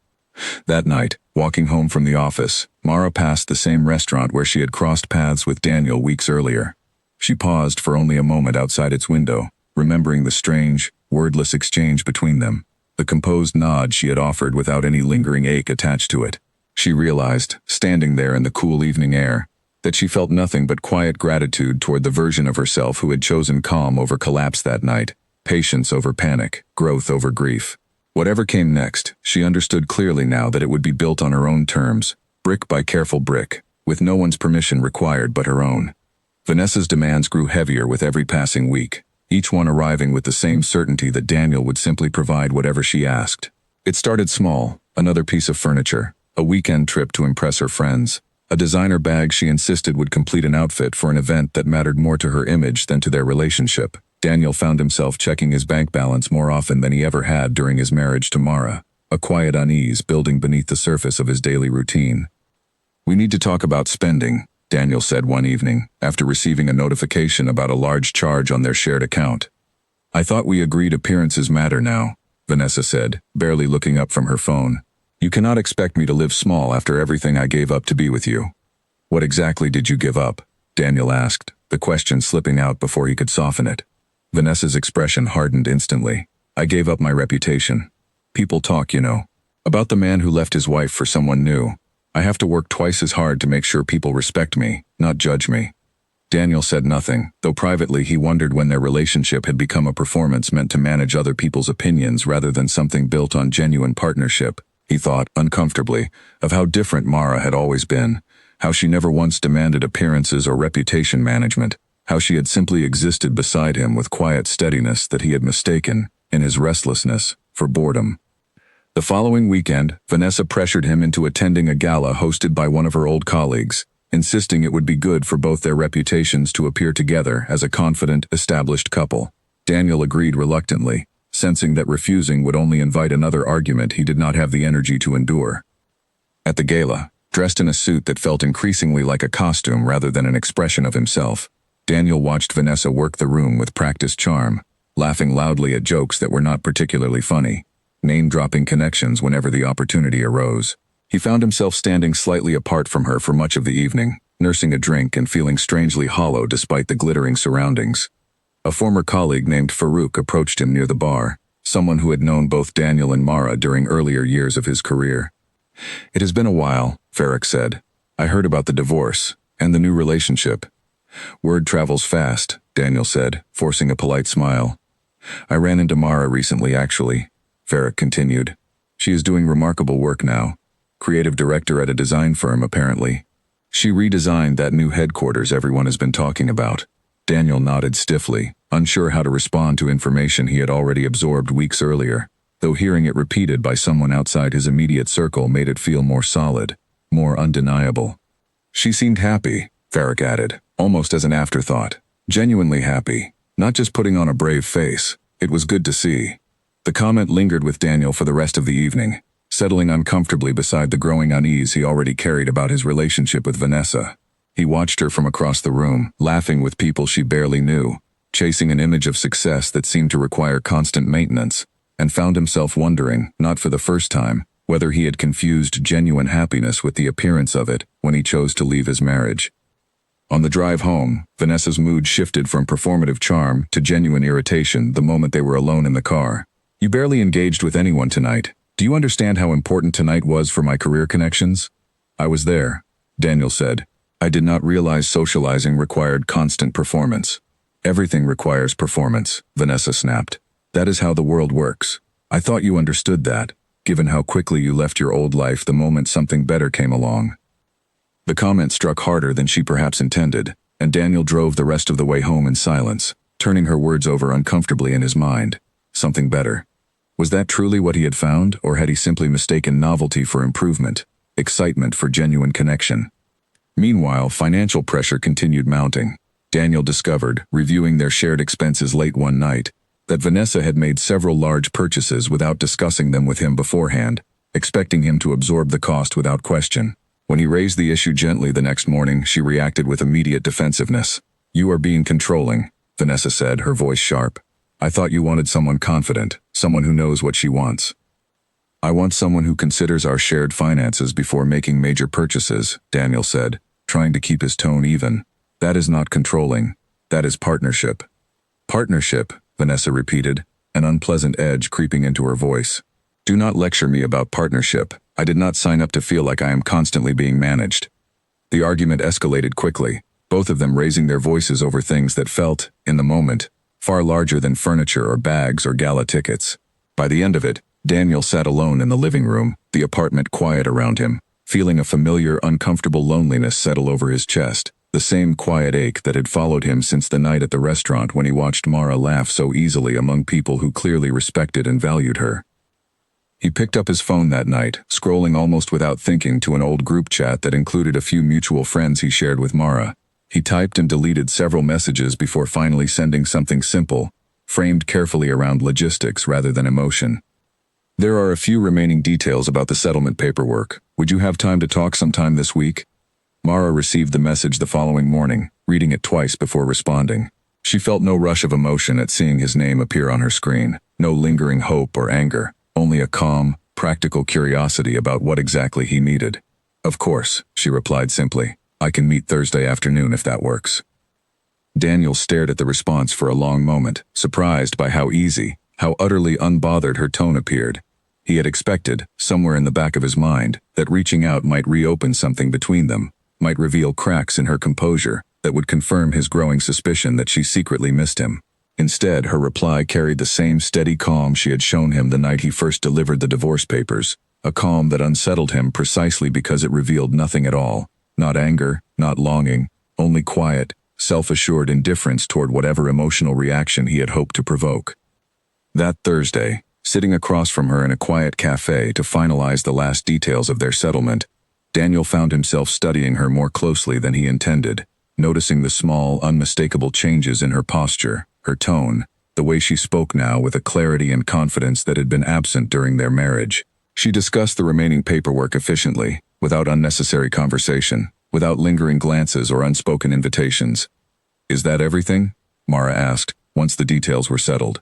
That night, walking home from the office, Mara passed the same restaurant where she had crossed paths with Daniel weeks earlier. She paused for only a moment outside its window, remembering the strange, wordless exchange between them, the composed nod she had offered without any lingering ache attached to it. She realized, standing there in the cool evening air, that she felt nothing but quiet gratitude toward the version of herself who had chosen calm over collapse that night, patience over panic, growth over grief. Whatever came next, she understood clearly now that it would be built on her own terms, brick by careful brick, with no one's permission required but her own. Vanessa's demands grew heavier with every passing week, each one arriving with the same certainty that Daniel would simply provide whatever she asked. It started small: another piece of furniture, a weekend trip to impress her friends, a designer bag she insisted would complete an outfit for an event that mattered more to her image than to their relationship. Daniel found himself checking his bank balance more often than he ever had during his marriage to Mara, a quiet unease building beneath the surface of his daily routine. "We need to talk about spending," Daniel said one evening, after receiving a notification about a large charge on their shared account. "I thought we agreed appearances matter now," Vanessa said, barely looking up from her phone. "You cannot expect me to live small after everything I gave up to be with you." "What exactly did you give up?" Daniel asked, the question slipping out before he could soften it. Vanessa's expression hardened instantly. "I gave up my reputation. People talk, you know, about the man who left his wife for someone new. I have to work twice as hard to make sure people respect me, not judge me." Daniel said nothing, though privately he wondered when their relationship had become a performance meant to manage other people's opinions rather than something built on genuine partnership. He thought, uncomfortably, of how different Mara had always been, how she never once demanded appearances or reputation management, how she had simply existed beside him with quiet steadiness that he had mistaken, in his restlessness, for boredom. The following weekend, Vanessa pressured him into attending a gala hosted by one of her old colleagues, insisting it would be good for both their reputations to appear together as a confident, established couple. Daniel agreed reluctantly, sensing that refusing would only invite another argument he did not have the energy to endure. At the gala, dressed in a suit that felt increasingly like a costume rather than an expression of himself, Daniel watched Vanessa work the room with practiced charm, laughing loudly at jokes that were not particularly funny, name-dropping connections whenever the opportunity arose. He found himself standing slightly apart from her for much of the evening, nursing a drink and feeling strangely hollow despite the glittering surroundings. A former colleague named Farouk approached him near the bar, someone who had known both Daniel and Mara during earlier years of his career. "It has been a while," Farouk said. "I heard about the divorce and the new relationship." "Word travels fast," Daniel said, forcing a polite smile. "I ran into Mara recently, actually," Farouk continued. "She is doing remarkable work now. Creative director at a design firm, apparently. She redesigned that new headquarters everyone has been talking about." Daniel nodded stiffly, unsure how to respond to information he had already absorbed weeks earlier, though hearing it repeated by someone outside his immediate circle made it feel more solid, more undeniable. "She seemed happy," Farouk added, almost as an afterthought. "Genuinely happy, not just putting on a brave face. It was good to see." The comment lingered with Daniel for the rest of the evening, settling uncomfortably beside the growing unease he already carried about his relationship with Vanessa. He watched her from across the room, laughing with people she barely knew, chasing an image of success that seemed to require constant maintenance, and found himself wondering, not for the first time, whether he had confused genuine happiness with the appearance of it when he chose to leave his marriage. On the drive home, Vanessa's mood shifted from performative charm to genuine irritation the moment they were alone in the car. "You barely engaged with anyone tonight. Do you understand how important tonight was for my career connections?" "I was there," Daniel said. "I did not realize socializing required constant performance." "Everything requires performance," Vanessa snapped. "That is how the world works. I thought you understood that, given how quickly you left your old life the moment something better came along." The comment struck harder than she perhaps intended, and Daniel drove the rest of the way home in silence, turning her words over uncomfortably in his mind. Something better. Was that truly what he had found, or had he simply mistaken novelty for improvement, excitement for genuine connection? Meanwhile, financial pressure continued mounting. Daniel discovered, reviewing their shared expenses late one night, that Vanessa had made several large purchases without discussing them with him beforehand, expecting him to absorb the cost without question. When he raised the issue gently the next morning, she reacted with immediate defensiveness. "You are being controlling," Vanessa said, her voice sharp. "I thought you wanted someone confident, someone who knows what she wants." "I want someone who considers our shared finances before making major purchases," Daniel said, trying to keep his tone even. "That is not controlling. That is partnership." "Partnership," Vanessa repeated, an unpleasant edge creeping into her voice. "Do not lecture me about partnership. I did not sign up to feel like I am constantly being managed." The argument escalated quickly, both of them raising their voices over things that felt, in the moment, far larger than furniture or bags or gala tickets. By the end of it, Daniel sat alone in the living room, the apartment quiet around him, feeling a familiar, uncomfortable loneliness settle over his chest, the same quiet ache that had followed him since the night at the restaurant when he watched Mara laugh so easily among people who clearly respected and valued her. He picked up his phone that night, scrolling almost without thinking to an old group chat that included a few mutual friends he shared with Mara. He typed and deleted several messages before finally sending something simple, framed carefully around logistics rather than emotion. "There are a few remaining details about the settlement paperwork. Would you have time to talk sometime this week?" Mara received the message the following morning, reading it twice before responding. She felt no rush of emotion at seeing his name appear on her screen, no lingering hope or anger, only a calm, practical curiosity about what exactly he needed. "Of course," she replied simply. "I can meet Thursday afternoon if that works." Daniel stared at the response for a long moment, surprised by how easy, how utterly unbothered her tone appeared. He had expected, somewhere in the back of his mind, that reaching out might reopen something between them, might reveal cracks in her composure that would confirm his growing suspicion that she secretly missed him. Instead, her reply carried the same steady calm she had shown him the night he first delivered the divorce papers, a calm that unsettled him precisely because it revealed nothing at all, not anger, not longing, only quiet, self-assured indifference toward whatever emotional reaction he had hoped to provoke. That Thursday, sitting across from her in a quiet cafe to finalize the last details of their settlement, Daniel found himself studying her more closely than he intended, noticing the small, unmistakable changes in her posture, her tone, the way she spoke now with a clarity and confidence that had been absent during their marriage. She discussed the remaining paperwork efficiently, without unnecessary conversation, without lingering glances or unspoken invitations. "Is that everything?" Mara asked, once the details were settled.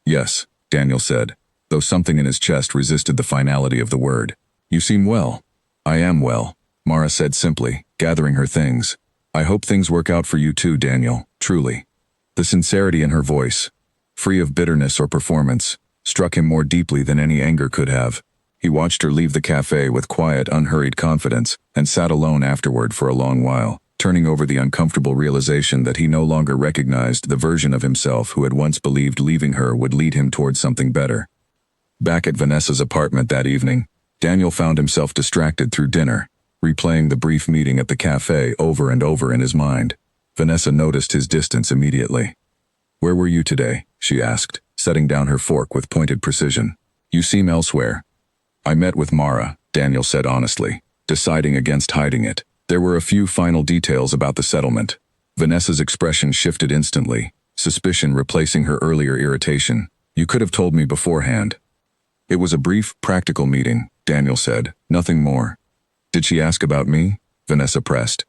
"Yes," Daniel said, though something in his chest resisted the finality of the word. "You seem well." "I am well," Mara said simply, gathering her things. "I hope things work out for you too, Daniel, truly." The sincerity in her voice, free of bitterness or performance, struck him more deeply than any anger could have. He watched her leave the cafe with quiet, unhurried confidence and sat alone afterward for a long while, turning over the uncomfortable realization that he no longer recognized the version of himself who had once believed leaving her would lead him towards something better. Back at Vanessa's apartment that evening, Daniel found himself distracted through dinner, replaying the brief meeting at the cafe over and over in his mind. Vanessa noticed his distance immediately. "Where were you today?" she asked, setting down her fork with pointed precision. "You seem elsewhere." "I met with Mara," Daniel said honestly, deciding against hiding it. There were a few final details about the settlement. Vanessa's expression shifted instantly, suspicion replacing her earlier irritation. "You could have told me beforehand." "It was a brief, practical meeting," Daniel said, "nothing more." "Did she ask about me?" Vanessa pressed.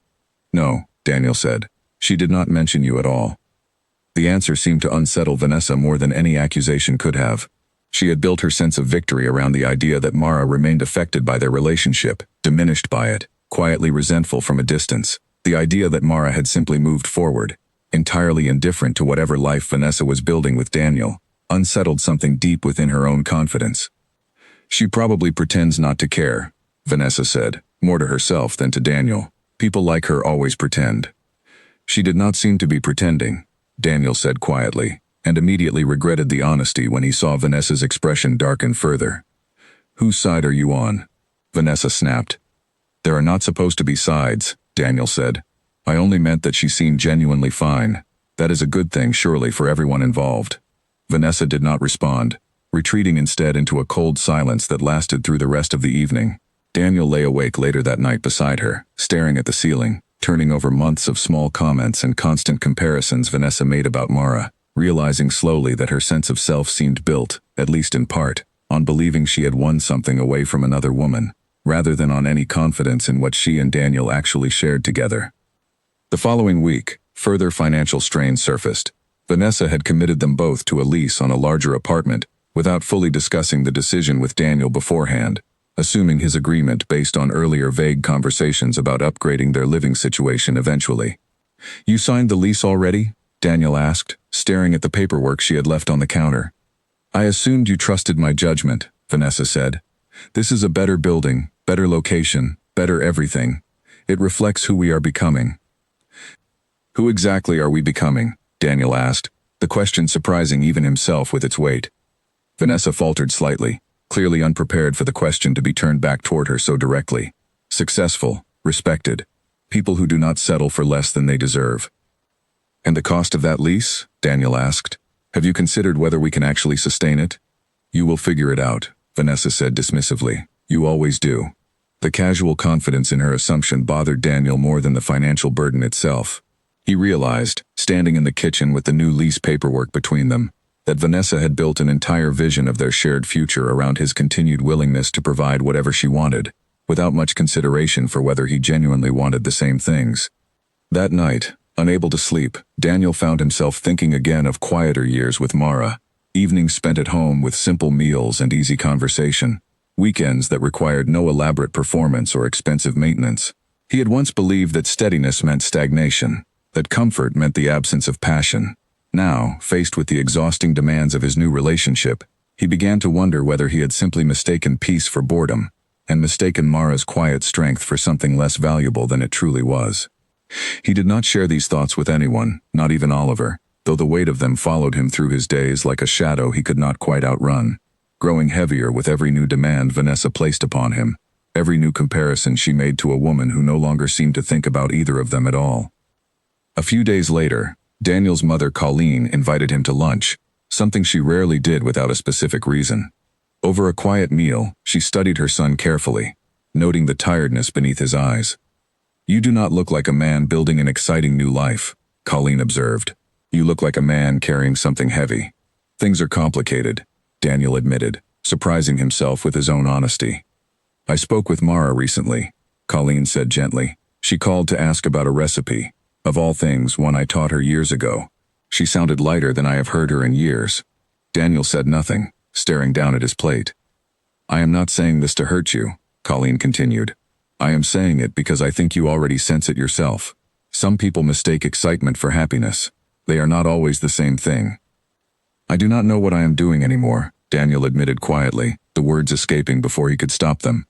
"No," Daniel said. "She did not mention you at all." The answer seemed to unsettle Vanessa more than any accusation could have. She had built her sense of victory around the idea that Mara remained affected by their relationship, diminished by it, quietly resentful from a distance. The idea that Mara had simply moved forward, entirely indifferent to whatever life Vanessa was building with Daniel, unsettled something deep within her own confidence. "She probably pretends not to care," Vanessa said, more to herself than to Daniel. "People like her always pretend." "She did not seem to be pretending," Daniel said quietly, and immediately regretted the honesty when he saw Vanessa's expression darken further. "Whose side are you on?" Vanessa snapped. "There are not supposed to be sides," Daniel said. "I only meant that she seemed genuinely fine. That is a good thing surely for everyone involved." Vanessa did not respond, retreating instead into a cold silence that lasted through the rest of the evening. Daniel lay awake later that night beside her, staring at the ceiling, turning over months of small comments and constant comparisons Vanessa made about Mara, realizing slowly that her sense of self seemed built, at least in part, on believing she had won something away from another woman, rather than on any confidence in what she and Daniel actually shared together. The following week, further financial strain surfaced. Vanessa had committed them both to a lease on a larger apartment, without fully discussing the decision with Daniel beforehand, assuming his agreement based on earlier vague conversations about upgrading their living situation eventually. "You signed the lease already?" Daniel asked, staring at the paperwork she had left on the counter. "I assumed you trusted my judgment," Vanessa said. "This is a better building, better location, better everything. It reflects who we are becoming." "Who exactly are we becoming?" Daniel asked, the question surprising even himself with its weight. Vanessa faltered slightly, clearly unprepared for the question to be turned back toward her so directly. "Successful, respected, people who do not settle for less than they deserve." "And the cost of that lease?" Daniel asked. "Have you considered whether we can actually sustain it?" "You will figure it out," Vanessa said dismissively. "You always do." The casual confidence in her assumption bothered Daniel more than the financial burden itself. He realized, standing in the kitchen with the new lease paperwork between them, that Vanessa had built an entire vision of their shared future around his continued willingness to provide whatever she wanted, without much consideration for whether he genuinely wanted the same things. That night, unable to sleep, Daniel found himself thinking again of quieter years with Mara, evenings spent at home with simple meals and easy conversation, weekends that required no elaborate performance or expensive maintenance. He had once believed that steadiness meant stagnation, that comfort meant the absence of passion. Now, faced with the exhausting demands of his new relationship, he began to wonder whether he had simply mistaken peace for boredom, and mistaken Mara's quiet strength for something less valuable than it truly was. He did not share these thoughts with anyone, not even Oliver, though the weight of them followed him through his days like a shadow he could not quite outrun, growing heavier with every new demand Vanessa placed upon him, every new comparison she made to a woman who no longer seemed to think about either of them at all. A few days later, Daniel's mother Colleen invited him to lunch, something she rarely did without a specific reason. Over a quiet meal, she studied her son carefully, noting the tiredness beneath his eyes. "You do not look like a man building an exciting new life," Colleen observed. "You look like a man carrying something heavy." "Things are complicated," Daniel admitted, surprising himself with his own honesty. "I spoke with Mara recently," Colleen said gently. "She called to ask about a recipe. Of all things, one I taught her years ago. She sounded lighter than I have heard her in years." Daniel said nothing, staring down at his plate. "I am not saying this to hurt you," Colleen continued. "I am saying it because I think you already sense it yourself. Some people mistake excitement for happiness. They are not always the same thing. I do not know what I am doing anymore, Daniel admitted quietly, the words escaping before he could stop them.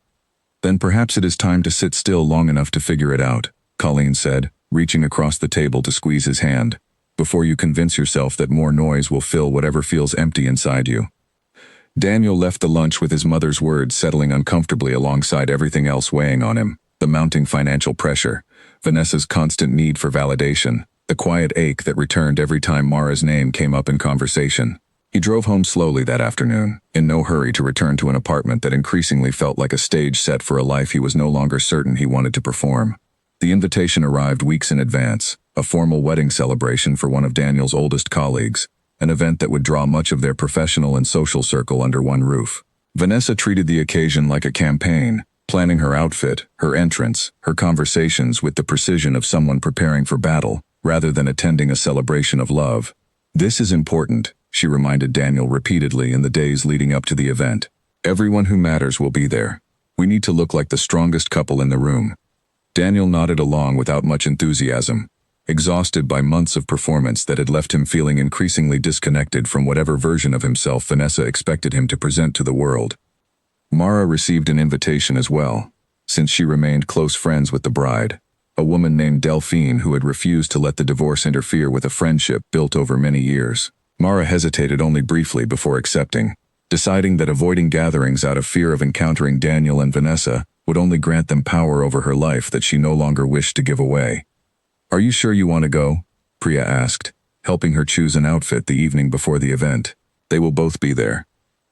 Then perhaps it is time to sit still long enough to figure it out, Colleen said, reaching across the table to squeeze his hand, before you convince yourself that more noise will fill whatever feels empty inside you. Daniel left the lunch with his mother's words settling uncomfortably alongside everything else weighing on him, the mounting financial pressure, Vanessa's constant need for validation, the quiet ache that returned every time Mara's name came up in conversation. He drove home slowly that afternoon, in no hurry to return to an apartment that increasingly felt like a stage set for a life he was no longer certain he wanted to perform. The invitation arrived weeks in advance, a formal wedding celebration for one of Daniel's oldest colleagues, an event that would draw much of their professional and social circle under one roof. Vanessa treated the occasion like a campaign, planning her outfit, her entrance, her conversations with the precision of someone preparing for battle, rather than attending a celebration of love. This is important, she reminded Daniel repeatedly in the days leading up to the event. Everyone who matters will be there. We need to look like the strongest couple in the room. Daniel nodded along without much enthusiasm, exhausted by months of performance that had left him feeling increasingly disconnected from whatever version of himself Vanessa expected him to present to the world. Mara received an invitation as well, since she remained close friends with the bride, a woman named Delphine who had refused to let the divorce interfere with a friendship built over many years. Mara hesitated only briefly before accepting, deciding that avoiding gatherings out of fear of encountering Daniel and Vanessa would only grant them power over her life that she no longer wished to give away. Are you sure you want to go? Priya asked, helping her choose an outfit the evening before the event. They will both be there.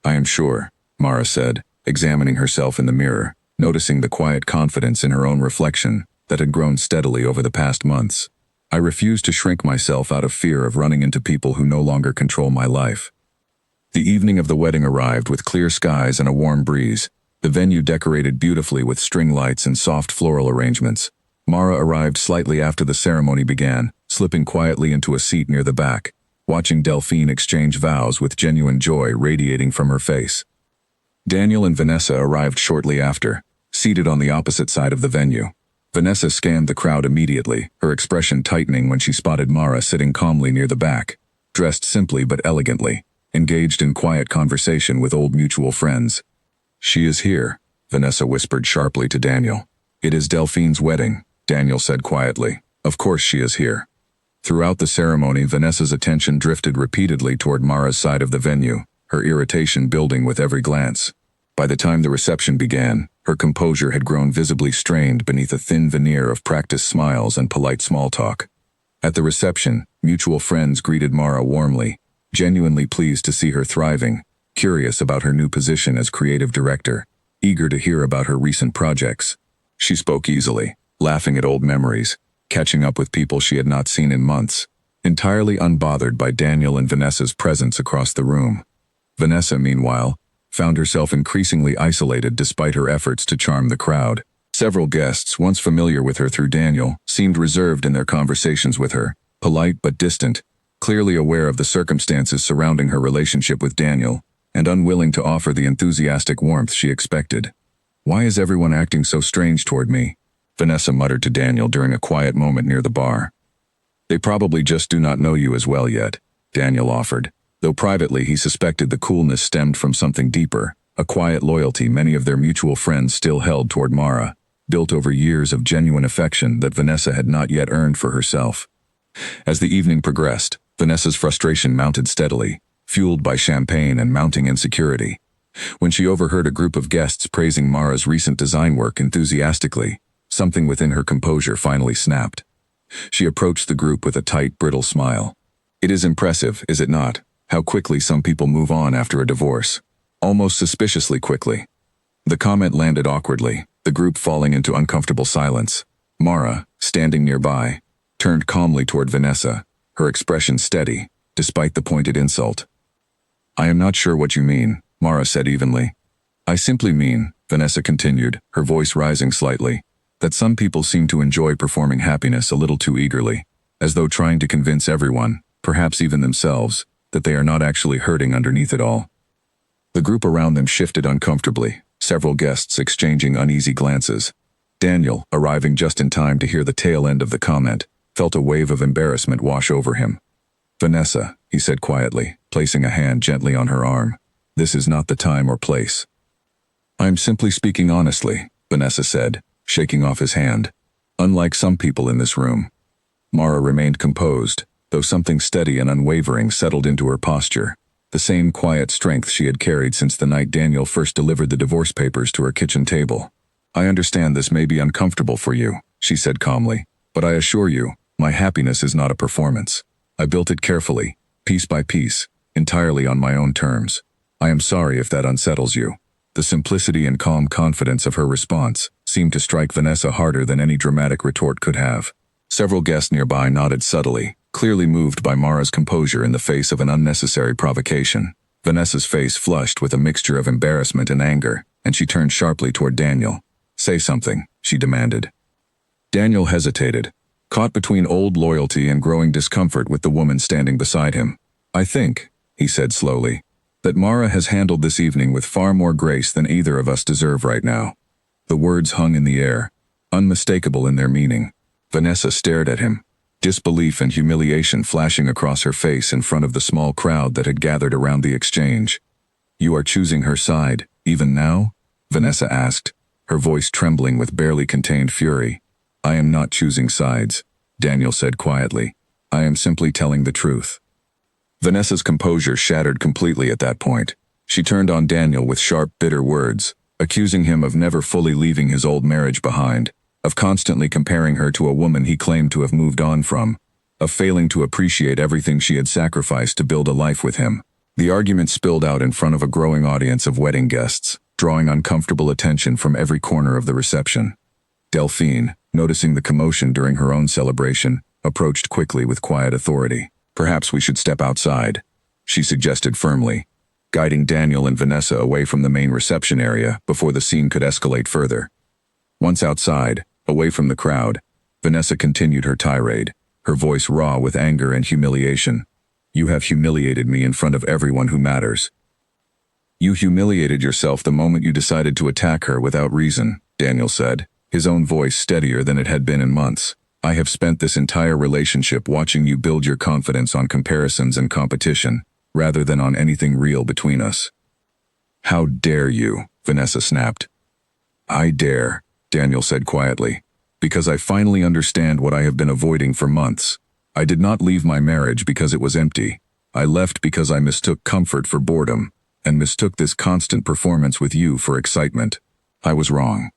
I am sure, Mara said, examining herself in the mirror, noticing the quiet confidence in her own reflection that had grown steadily over the past months. I refuse to shrink myself out of fear of running into people who no longer control my life. The evening of the wedding arrived with clear skies and a warm breeze, the venue decorated beautifully with string lights and soft floral arrangements. Mara arrived slightly after the ceremony began, slipping quietly into a seat near the back, watching Delphine exchange vows with genuine joy radiating from her face. Daniel and Vanessa arrived shortly after, seated on the opposite side of the venue. Vanessa scanned the crowd immediately, her expression tightening when she spotted Mara sitting calmly near the back, dressed simply but elegantly, engaged in quiet conversation with old mutual friends. She is here, Vanessa whispered sharply to Daniel. It is Delphine's wedding, Daniel said quietly. Of course she is here. Throughout the ceremony, Vanessa's attention drifted repeatedly toward Mara's side of the venue, her irritation building with every glance. By the time the reception began, her composure had grown visibly strained beneath a thin veneer of practiced smiles and polite small talk. At the reception, mutual friends greeted Mara warmly, genuinely pleased to see her thriving, curious about her new position as creative director, eager to hear about her recent projects. She spoke easily, laughing at old memories, catching up with people she had not seen in months, entirely unbothered by Daniel and Vanessa's presence across the room. Vanessa, meanwhile, found herself increasingly isolated despite her efforts to charm the crowd. Several guests, once familiar with her through Daniel, seemed reserved in their conversations with her, polite but distant, clearly aware of the circumstances surrounding her relationship with Daniel, and unwilling to offer the enthusiastic warmth she expected. Why is everyone acting so strange toward me? Vanessa muttered to Daniel during a quiet moment near the bar. They probably just do not know you as well yet, Daniel offered, though privately he suspected the coolness stemmed from something deeper, a quiet loyalty many of their mutual friends still held toward Mara, built over years of genuine affection that Vanessa had not yet earned for herself. As the evening progressed, Vanessa's frustration mounted steadily, fueled by champagne and mounting insecurity. When she overheard a group of guests praising Mara's recent design work enthusiastically, something within her composure finally snapped. She approached the group with a tight, brittle smile. It is impressive, is it not, how quickly some people move on after a divorce. Almost suspiciously quickly. The comment landed awkwardly, the group falling into uncomfortable silence. Mara, standing nearby, turned calmly toward Vanessa, her expression steady, despite the pointed insult. I am not sure what you mean, Mara said evenly. I simply mean, Vanessa continued, her voice rising slightly, that some people seem to enjoy performing happiness a little too eagerly, as though trying to convince everyone, perhaps even themselves, that they are not actually hurting underneath it all. The group around them shifted uncomfortably, several guests exchanging uneasy glances. Daniel, arriving just in time to hear the tail end of the comment, felt a wave of embarrassment wash over him. Vanessa, he said quietly, placing a hand gently on her arm. This is not the time or place. I'm simply speaking honestly, Vanessa said, shaking off his hand. Unlike some people in this room. Mara remained composed, though something steady and unwavering settled into her posture. The same quiet strength she had carried since the night Daniel first delivered the divorce papers to her kitchen table. I understand this may be uncomfortable for you, she said calmly, but I assure you, my happiness is not a performance. I built it carefully, piece by piece, entirely on my own terms. I am sorry if that unsettles you. The simplicity and calm confidence of her response seemed to strike Vanessa harder than any dramatic retort could have. Several guests nearby nodded subtly, clearly moved by Mara's composure in the face of an unnecessary provocation. Vanessa's face flushed with a mixture of embarrassment and anger, and she turned sharply toward Daniel. Say something, she demanded. Daniel hesitated, caught between old loyalty and growing discomfort with the woman standing beside him. I think, he said slowly, that Mara has handled this evening with far more grace than either of us deserve right now. The words hung in the air, unmistakable in their meaning. Vanessa stared at him, disbelief and humiliation flashing across her face in front of the small crowd that had gathered around the exchange. You are choosing her side, even now? Vanessa asked, her voice trembling with barely contained fury. I am not choosing sides, Daniel said quietly. I am simply telling the truth. Vanessa's composure shattered completely at that point. She turned on Daniel with sharp, bitter words, accusing him of never fully leaving his old marriage behind, of constantly comparing her to a woman he claimed to have moved on from, of failing to appreciate everything she had sacrificed to build a life with him. The argument spilled out in front of a growing audience of wedding guests, drawing uncomfortable attention from every corner of the reception. Delphine, noticing the commotion during her own celebration, approached quickly with quiet authority. Perhaps we should step outside, she suggested firmly, guiding Daniel and Vanessa away from the main reception area before the scene could escalate further. Once outside, away from the crowd, Vanessa continued her tirade, her voice raw with anger and humiliation. You have humiliated me in front of everyone who matters. You humiliated yourself the moment you decided to attack her without reason, Daniel said, his own voice steadier than it had been in months. I have spent this entire relationship watching you build your confidence on comparisons and competition, rather than on anything real between us. How dare you, Vanessa snapped. I dare, Daniel said quietly, because I finally understand what I have been avoiding for months. I did not leave my marriage because it was empty. I left because I mistook comfort for boredom, and mistook this constant performance with you for excitement. I was wrong.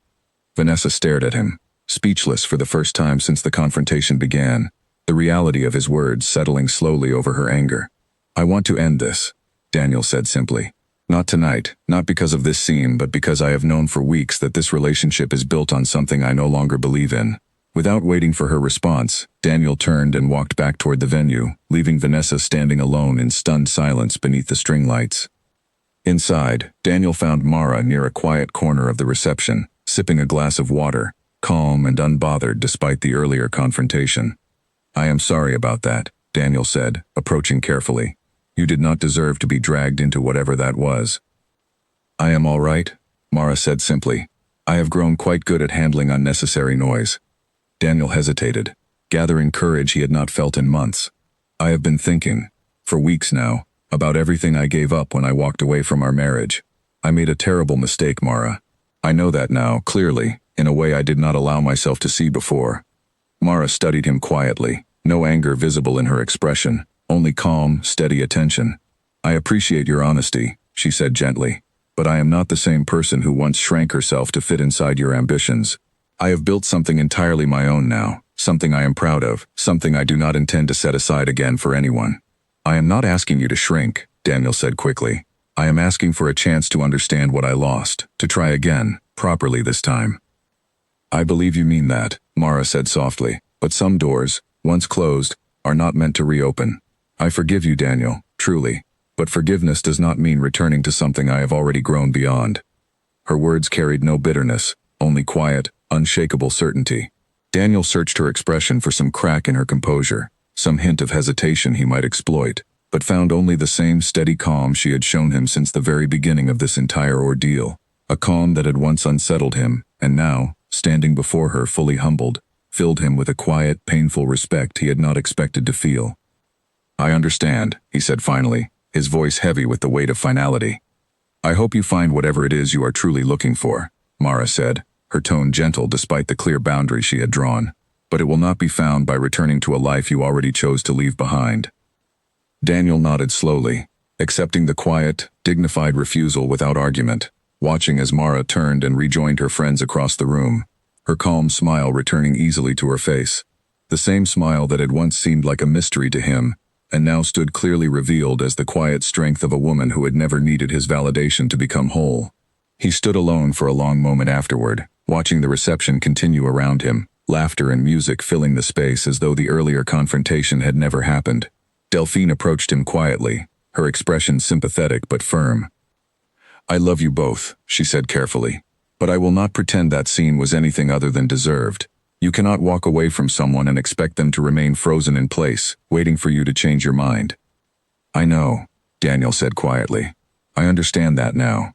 Vanessa stared at him, speechless for the first time since the confrontation began, the reality of his words settling slowly over her anger. I want to end this, Daniel said simply. Not tonight, not because of this scene, but because I have known for weeks that this relationship is built on something I no longer believe in. Without waiting for her response, Daniel turned and walked back toward the venue, leaving Vanessa standing alone in stunned silence beneath the string lights. Inside, Daniel found Mara near a quiet corner of the reception, sipping a glass of water, calm and unbothered despite the earlier confrontation. I am sorry about that, Daniel said, approaching carefully. You did not deserve to be dragged into whatever that was. I am all right, Mara said simply. I have grown quite good at handling unnecessary noise. Daniel hesitated, gathering courage he had not felt in months. I have been thinking, for weeks now, about everything I gave up when I walked away from our marriage. I made a terrible mistake, Mara. I know that now, clearly, in a way I did not allow myself to see before. Mara studied him quietly, no anger visible in her expression, only calm, steady attention. I appreciate your honesty, she said gently, but I am not the same person who once shrank herself to fit inside your ambitions. I have built something entirely my own now, something I am proud of, something I do not intend to set aside again for anyone. I am not asking you to shrink, Daniel said quickly. I am asking for a chance to understand what I lost, to try again, properly this time. I believe you mean that, Mara said softly, but some doors, once closed, are not meant to reopen. I forgive you, Daniel, truly, but forgiveness does not mean returning to something I have already grown beyond. Her words carried no bitterness, only quiet, unshakable certainty. Daniel searched her expression for some crack in her composure, some hint of hesitation he might exploit, but found only the same steady calm she had shown him since the very beginning of this entire ordeal, a calm that had once unsettled him, and now, standing before her fully humbled, filled him with a quiet, painful respect he had not expected to feel. I understand, he said finally, his voice heavy with the weight of finality. I hope you find whatever it is you are truly looking for, Mara said, her tone gentle despite the clear boundary she had drawn. But it will not be found by returning to a life you already chose to leave behind. Daniel nodded slowly, accepting the quiet, dignified refusal without argument, watching as Mara turned and rejoined her friends across the room, her calm smile returning easily to her face. The same smile that had once seemed like a mystery to him, and now stood clearly revealed as the quiet strength of a woman who had never needed his validation to become whole. He stood alone for a long moment afterward, watching the reception continue around him, laughter and music filling the space as though the earlier confrontation had never happened. Delphine approached him quietly, her expression sympathetic but firm. I love you both, she said carefully, but I will not pretend that scene was anything other than deserved. You cannot walk away from someone and expect them to remain frozen in place, waiting for you to change your mind. I know, Daniel said quietly. I understand that now.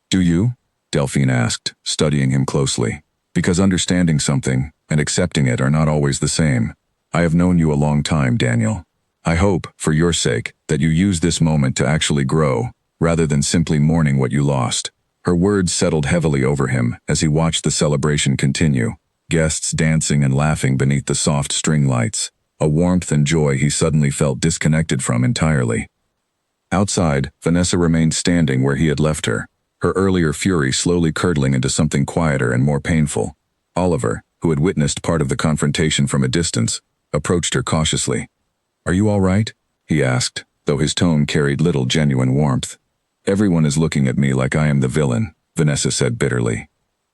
Do you? Delphine asked, studying him closely. Because understanding something and accepting it are not always the same. I have known you a long time, Daniel. I hope, for your sake, that you use this moment to actually grow, rather than simply mourning what you lost. Her words settled heavily over him as he watched the celebration continue, guests dancing and laughing beneath the soft string lights, a warmth and joy he suddenly felt disconnected from entirely. Outside, Vanessa remained standing where he had left her, her earlier fury slowly curdling into something quieter and more painful. Oliver, who had witnessed part of the confrontation from a distance, approached her cautiously. Are you all right? He asked, though his tone carried little genuine warmth. Everyone is looking at me like I am the villain, Vanessa said bitterly.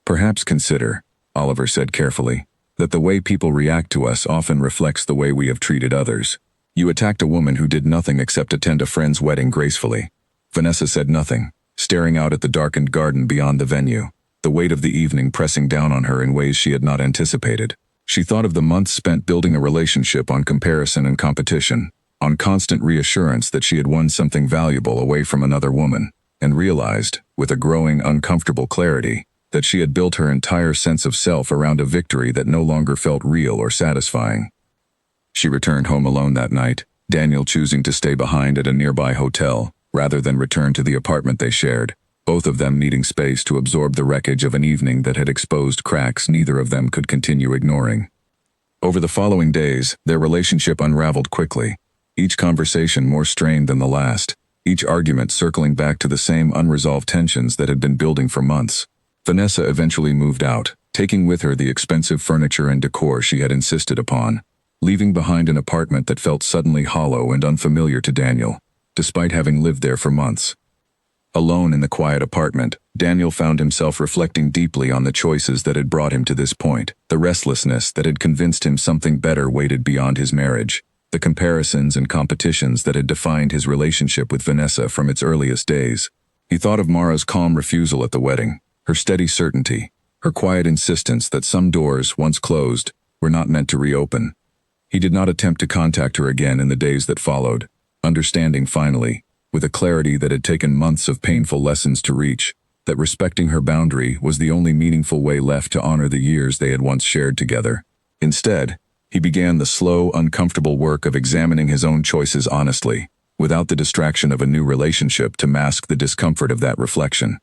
Perhaps consider, Oliver said carefully, that the way people react to us often reflects the way we have treated others. You attacked a woman who did nothing except attend a friend's wedding gracefully. Vanessa said nothing, staring out at the darkened garden beyond the venue, the weight of the evening pressing down on her in ways she had not anticipated. She thought of the months spent building a relationship on comparison and competition, on constant reassurance that she had won something valuable away from another woman, and realized, with a growing uncomfortable clarity, that she had built her entire sense of self around a victory that no longer felt real or satisfying. She returned home alone that night, Daniel choosing to stay behind at a nearby hotel, rather than return to the apartment they shared, both of them needing space to absorb the wreckage of an evening that had exposed cracks neither of them could continue ignoring. Over the following days, their relationship unraveled quickly, each conversation more strained than the last, each argument circling back to the same unresolved tensions that had been building for months. Vanessa eventually moved out, taking with her the expensive furniture and decor she had insisted upon, leaving behind an apartment that felt suddenly hollow and unfamiliar to Daniel, despite having lived there for months. Alone in the quiet apartment, Daniel found himself reflecting deeply on the choices that had brought him to this point, the restlessness that had convinced him something better waited beyond his marriage, the comparisons and competitions that had defined his relationship with Vanessa from its earliest days. He thought of Mara's calm refusal at the wedding, her steady certainty, her quiet insistence that some doors, once closed, were not meant to reopen. He did not attempt to contact her again in the days that followed, understanding finally, with a clarity that had taken months of painful lessons to reach, that respecting her boundary was the only meaningful way left to honor the years they had once shared together. Instead, he began the slow, uncomfortable work of examining his own choices honestly, without the distraction of a new relationship to mask the discomfort of that reflection.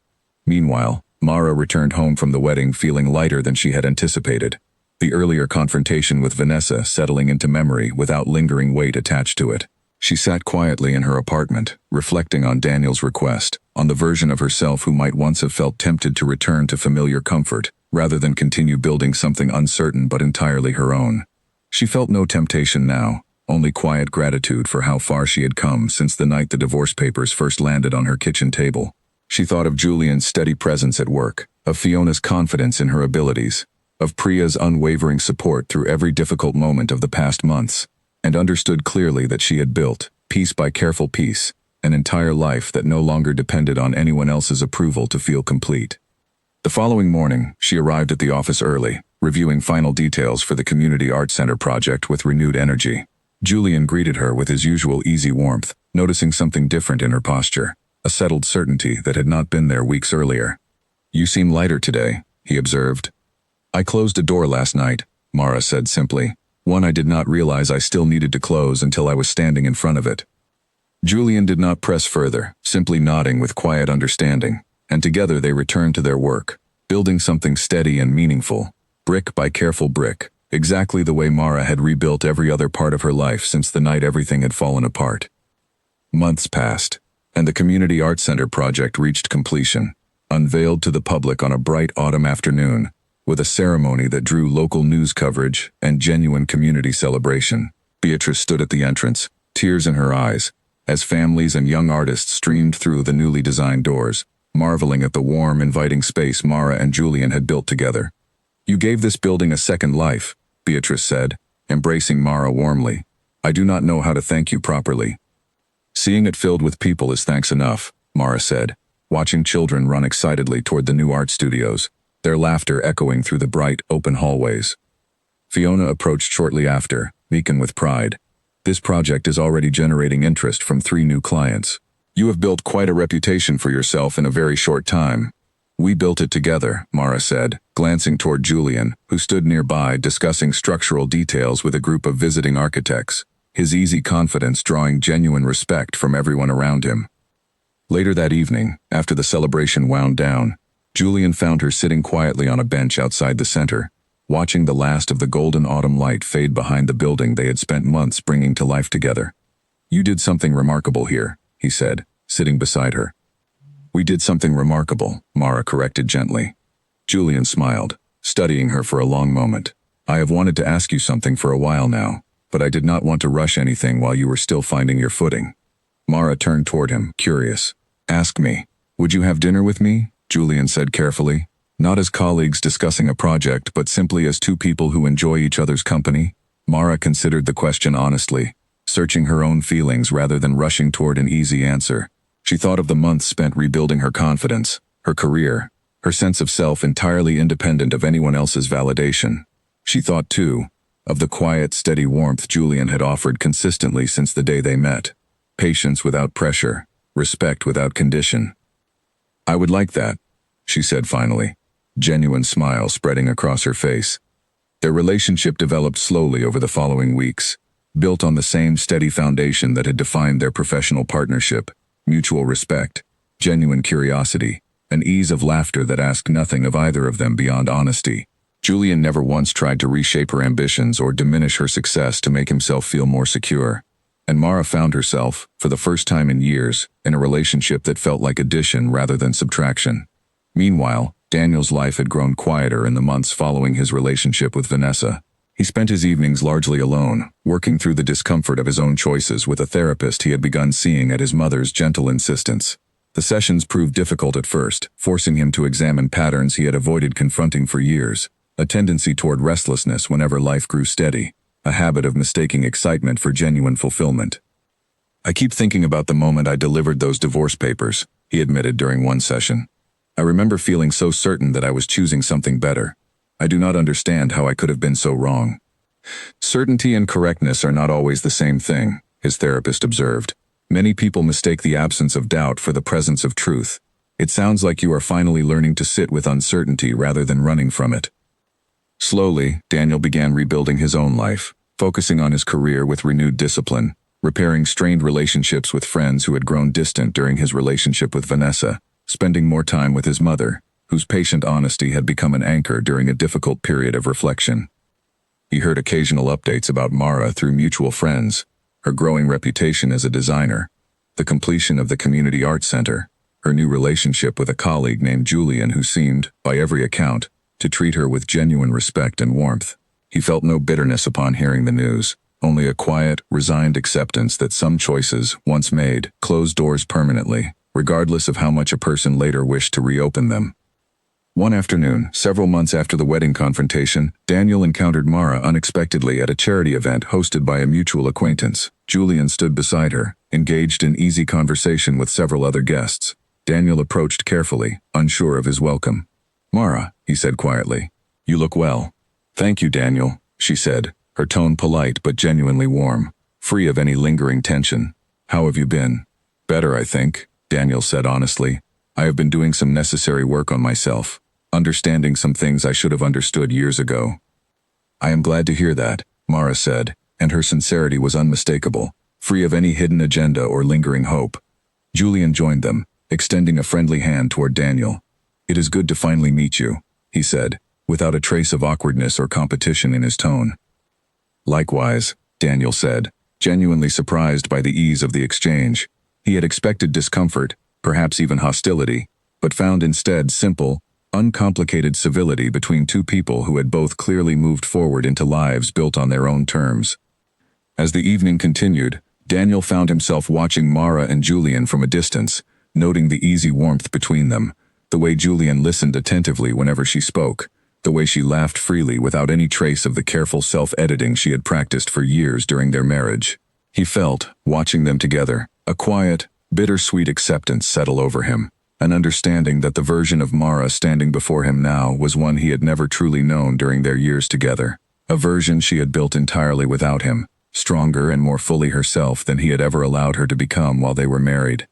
Meanwhile, Mara returned home from the wedding feeling lighter than she had anticipated, the earlier confrontation with Vanessa settling into memory without lingering weight attached to it. She sat quietly in her apartment, reflecting on Daniel's request, on the version of herself who might once have felt tempted to return to familiar comfort, rather than continue building something uncertain but entirely her own. She felt no temptation now, only quiet gratitude for how far she had come since the night the divorce papers first landed on her kitchen table. She thought of Julian's steady presence at work, of Fiona's confidence in her abilities, of Priya's unwavering support through every difficult moment of the past months, and understood clearly that she had built, piece by careful piece, an entire life that no longer depended on anyone else's approval to feel complete. The following morning, she arrived at the office early, reviewing final details for the Community Art Center project with renewed energy. Julian greeted her with his usual easy warmth, noticing something different in her posture, a settled certainty that had not been there weeks earlier. "You seem lighter today," he observed. "I closed a door last night," Mara said simply, One I did not realize I still needed to close until I was standing in front of it. Julian did not press further, simply nodding with quiet understanding, and together they returned to their work, building something steady and meaningful, brick by careful brick, exactly the way Mara had rebuilt every other part of her life since the night everything had fallen apart. Months passed, and the Community Art Center project reached completion, unveiled to the public on a bright autumn afternoon, with a ceremony that drew local news coverage and genuine community celebration. Beatrice stood at the entrance, tears in her eyes, as families and young artists streamed through the newly designed doors, marveling at the warm, inviting space Mara and Julian had built together. "You gave this building a second life," Beatrice said, embracing Mara warmly. "I do not know how to thank you properly." "Seeing it filled with people is thanks enough," Mara said, watching children run excitedly toward the new art studios, their laughter echoing through the bright, open hallways. Fiona approached shortly after, beacon with pride. "This project is already generating interest from 3 new clients. You have built quite a reputation for yourself in a very short time." "We built it together," Mara said, glancing toward Julian, who stood nearby discussing structural details with a group of visiting architects, his easy confidence drawing genuine respect from everyone around him. Later that evening, after the celebration wound down, Julian found her sitting quietly on a bench outside the center, watching the last of the golden autumn light fade behind the building they had spent months bringing to life together. "You did something remarkable here," he said, sitting beside her. "We did something remarkable," Mara corrected gently. Julian smiled, studying her for a long moment. "I have wanted to ask you something for a while now, but I did not want to rush anything while you were still finding your footing." Mara turned toward him, curious. "Ask me. Would you have dinner with me?" Julian said carefully. "Not as colleagues discussing a project, but simply as 2 people who enjoy each other's company." Mara considered the question honestly, searching her own feelings rather than rushing toward an easy answer. She thought of the months spent rebuilding her confidence, her career, her sense of self entirely independent of anyone else's validation. She thought, too, of the quiet, steady warmth Julian had offered consistently since the day they met. Patience without pressure, respect without condition. "I would like that," she said finally, genuine smile spreading across her face. Their relationship developed slowly over the following weeks, built on the same steady foundation that had defined their professional partnership: mutual respect, genuine curiosity, an ease of laughter that asked nothing of either of them beyond honesty. Julian never once tried to reshape her ambitions or diminish her success to make himself feel more secure. And Mara found herself, for the first time in years, in a relationship that felt like addition rather than subtraction. Meanwhile, Daniel's life had grown quieter in the months following his relationship with Vanessa. He spent his evenings largely alone, working through the discomfort of his own choices with a therapist he had begun seeing at his mother's gentle insistence. The sessions proved difficult at first, forcing him to examine patterns he had avoided confronting for years: a tendency toward restlessness whenever life grew steady, a habit of mistaking excitement for genuine fulfillment. "I keep thinking about the moment I delivered those divorce papers," he admitted during one session. "I remember feeling so certain that I was choosing something better. I do not understand how I could have been so wrong." "Certainty and correctness are not always the same thing," his therapist observed. "Many people mistake the absence of doubt for the presence of truth. It sounds like you are finally learning to sit with uncertainty rather than running from it." Slowly, Daniel began rebuilding his own life, focusing on his career with renewed discipline, repairing strained relationships with friends who had grown distant during his relationship with Vanessa, spending more time with his mother, whose patient honesty had become an anchor during a difficult period of reflection. He heard occasional updates about Mara through mutual friends, her growing reputation as a designer, the completion of the Community Art Center, her new relationship with a colleague named Julian who seemed, by every account, to treat her with genuine respect and warmth. He felt no bitterness upon hearing the news, only a quiet, resigned acceptance that some choices, once made, closed doors permanently, regardless of how much a person later wished to reopen them. One afternoon, several months after the wedding confrontation, Daniel encountered Mara unexpectedly at a charity event hosted by a mutual acquaintance. Julian stood beside her, engaged in easy conversation with several other guests. Daniel approached carefully, unsure of his welcome. "Mara," he said quietly, "you look well." "Thank you, Daniel," she said, her tone polite but genuinely warm, free of any lingering tension. "How have you been?" "Better, I think," Daniel said honestly. "I have been doing some necessary work on myself, understanding some things I should have understood years ago." "I am glad to hear that," Mara said, and her sincerity was unmistakable, free of any hidden agenda or lingering hope. Julian joined them, extending a friendly hand toward Daniel. "It is good to finally meet you," he said, without a trace of awkwardness or competition in his tone. "Likewise," Daniel said, genuinely surprised by the ease of the exchange. He had expected discomfort, perhaps even hostility, but found instead simple, uncomplicated civility between two people who had both clearly moved forward into lives built on their own terms. As the evening continued, Daniel found himself watching Mara and Julian from a distance, noting the easy warmth between them, the way Julian listened attentively whenever she spoke, the way she laughed freely without any trace of the careful self-editing she had practiced for years during their marriage. He felt, watching them together, a quiet, bittersweet acceptance settle over him, an understanding that the version of Mara standing before him now was one he had never truly known during their years together, a version she had built entirely without him, stronger and more fully herself than he had ever allowed her to become while they were married.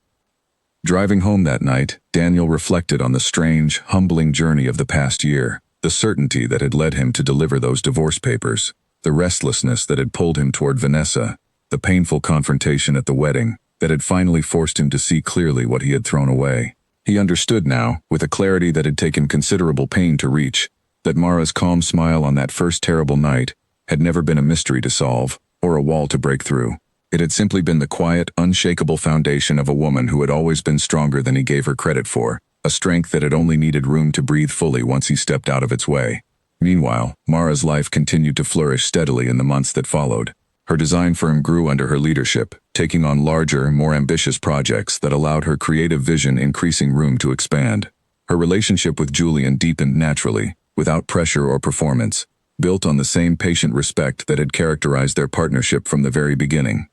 Driving home that night, Daniel reflected on the strange, humbling journey of the past year, the certainty that had led him to deliver those divorce papers, the restlessness that had pulled him toward Vanessa, the painful confrontation at the wedding that had finally forced him to see clearly what he had thrown away. He understood now, with a clarity that had taken considerable pain to reach, that Mara's calm smile on that first terrible night had never been a mystery to solve, or a wall to break through. It had simply been the quiet, unshakable foundation of a woman who had always been stronger than he gave her credit for, a strength that had only needed room to breathe fully once he stepped out of its way. Meanwhile, Mara's life continued to flourish steadily in the months that followed. Her design firm grew under her leadership, taking on larger, more ambitious projects that allowed her creative vision increasing room to expand. Her relationship with Julian deepened naturally, without pressure or performance, built on the same patient respect that had characterized their partnership from the very beginning.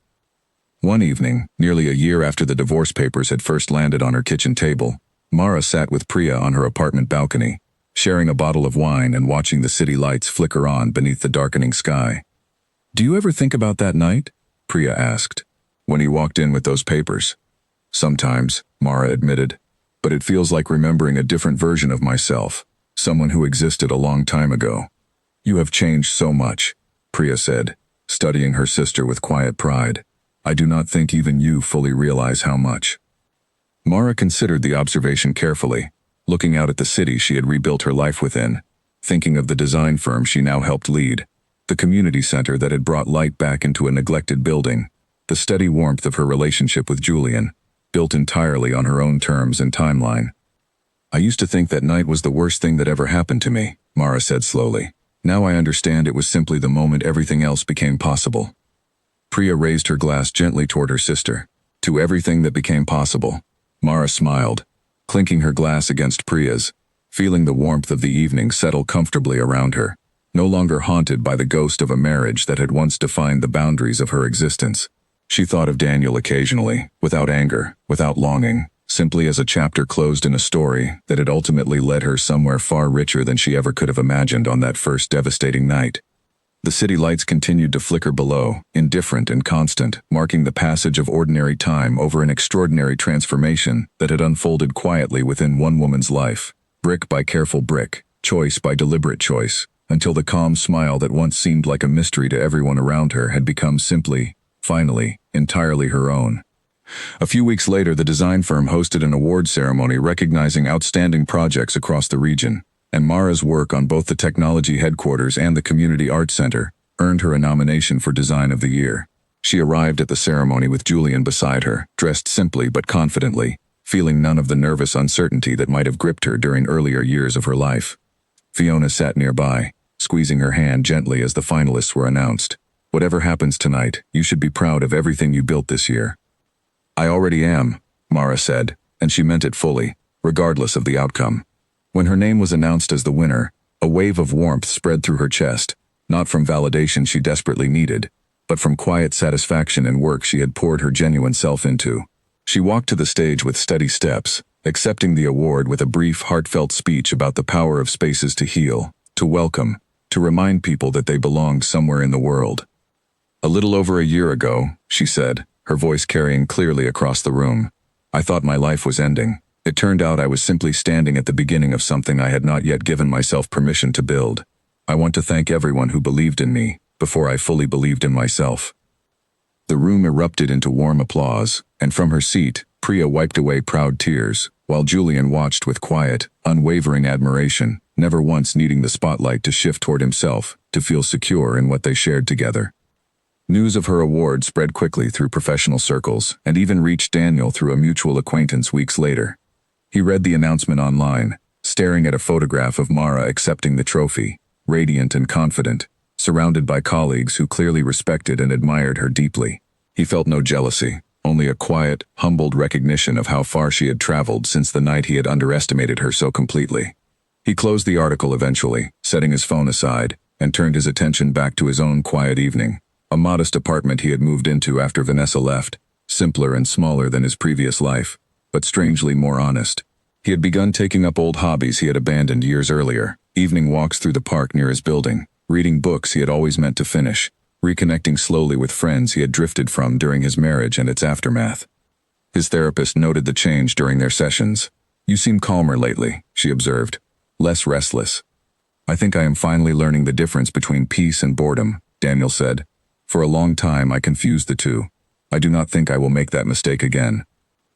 One evening, nearly a year after the divorce papers had first landed on her kitchen table, Mara sat with Priya on her apartment balcony, sharing a bottle of wine and watching the city lights flicker on beneath the darkening sky. "Do you ever think about that night?" Priya asked, "when he walked in with those papers?" "Sometimes," Mara admitted, "but it feels like remembering a different version of myself, someone who existed a long time ago." "You have changed so much," Priya said, studying her sister with quiet pride. "I do not think even you fully realize how much." Mara considered the observation carefully, looking out at the city she had rebuilt her life within, thinking of the design firm she now helped lead, the community center that had brought light back into a neglected building, the steady warmth of her relationship with Julian, built entirely on her own terms and timeline. "I used to think that night was the worst thing that ever happened to me," Mara said slowly. "Now I understand it was simply the moment everything else became possible." Priya raised her glass gently toward her sister. "To everything that became possible." Mara smiled, clinking her glass against Priya's, feeling the warmth of the evening settle comfortably around her, no longer haunted by the ghost of a marriage that had once defined the boundaries of her existence. She thought of Daniel occasionally, without anger, without longing, simply as a chapter closed in a story that had ultimately led her somewhere far richer than she ever could have imagined on that first devastating night. The city lights continued to flicker below, indifferent and constant, marking the passage of ordinary time over an extraordinary transformation that had unfolded quietly within one woman's life, brick by careful brick, choice by deliberate choice, until the calm smile that once seemed like a mystery to everyone around her had become simply, finally, entirely her own. A few weeks later, the design firm hosted an award ceremony recognizing outstanding projects across the region, and Mara's work on both the technology headquarters and the community arts center earned her a nomination for Design of the Year. She arrived at the ceremony with Julian beside her, dressed simply but confidently, feeling none of the nervous uncertainty that might have gripped her during earlier years of her life. Fiona sat nearby, squeezing her hand gently as the finalists were announced. "Whatever happens tonight, you should be proud of everything you built this year." "I already am," Mara said, and she meant it fully, regardless of the outcome. When her name was announced as the winner, a wave of warmth spread through her chest, not from validation she desperately needed, but from quiet satisfaction in work she had poured her genuine self into. She walked to the stage with steady steps, accepting the award with a brief, heartfelt speech about the power of spaces to heal, to welcome, to remind people that they belonged somewhere in the world. "A little over a year ago," she said, her voice carrying clearly across the room, "I thought my life was ending. It turned out I was simply standing at the beginning of something I had not yet given myself permission to build. I want to thank everyone who believed in me, before I fully believed in myself." The room erupted into warm applause, and from her seat, Priya wiped away proud tears, while Julian watched with quiet, unwavering admiration, never once needing the spotlight to shift toward himself, to feel secure in what they shared together. News of her award spread quickly through professional circles, and even reached Daniel through a mutual acquaintance weeks later. He read the announcement online, staring at a photograph of Mara accepting the trophy, radiant and confident, surrounded by colleagues who clearly respected and admired her deeply. He felt no jealousy, only a quiet, humbled recognition of how far she had traveled since the night he had underestimated her so completely. He closed the article eventually, setting his phone aside, and turned his attention back to his own quiet evening. A modest apartment he had moved into after Vanessa left, simpler and smaller than his previous life, but strangely more honest. He had begun taking up old hobbies he had abandoned years earlier, evening walks through the park near his building, reading books he had always meant to finish, reconnecting slowly with friends he had drifted from during his marriage and its aftermath. His therapist noted the change during their sessions. "You seem calmer lately," she observed. "Less restless." "I think I am finally learning the difference between peace and boredom," Daniel said. "For a long time I confused the two. I do not think I will make that mistake again."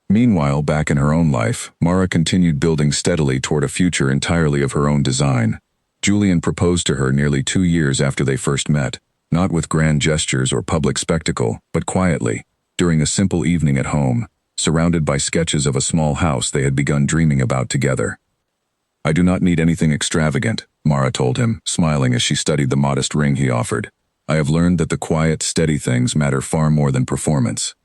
Meanwhile, back in her own life, Mara continued building steadily toward a future entirely of her own design. Julian proposed to her nearly 2 years after they first met, not with grand gestures or public spectacle, but quietly, during a simple evening at home, surrounded by sketches of a small house they had begun dreaming about together. "I do not need anything extravagant," Mara told him, smiling as she studied the modest ring he offered. "I have learned that the quiet, steady things matter far more than performance."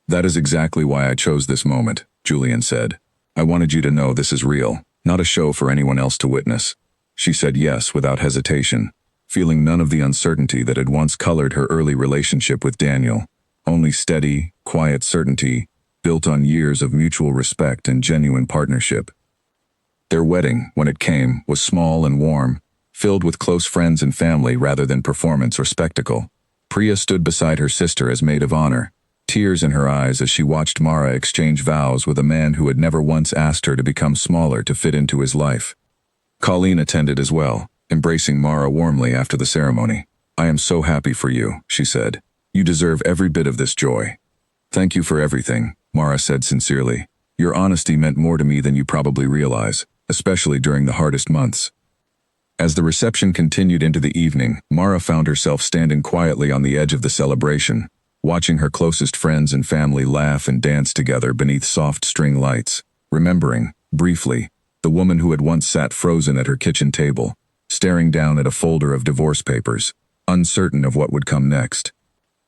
"That is exactly why I chose this moment," Julian said. "I wanted you to know this is real, not a show for anyone else to witness." She said yes without hesitation, feeling none of the uncertainty that had once colored her early relationship with Daniel. Only steady, quiet certainty, built on years of mutual respect and genuine partnership. Their wedding, when it came, was small and warm, filled with close friends and family rather than performance or spectacle. Priya stood beside her sister as maid of honor, tears in her eyes as she watched Mara exchange vows with a man who had never once asked her to become smaller to fit into his life. Colleen attended as well, embracing Mara warmly after the ceremony. "I am so happy for you," she said. "You deserve every bit of this joy." "Thank you for everything," Mara said sincerely. "Your honesty meant more to me than you probably realize, especially during the hardest months." As the reception continued into the evening, Mara found herself standing quietly on the edge of the celebration, watching her closest friends and family laugh and dance together beneath soft string lights, remembering, briefly, the woman who had once sat frozen at her kitchen table, staring down at a folder of divorce papers, uncertain of what would come next.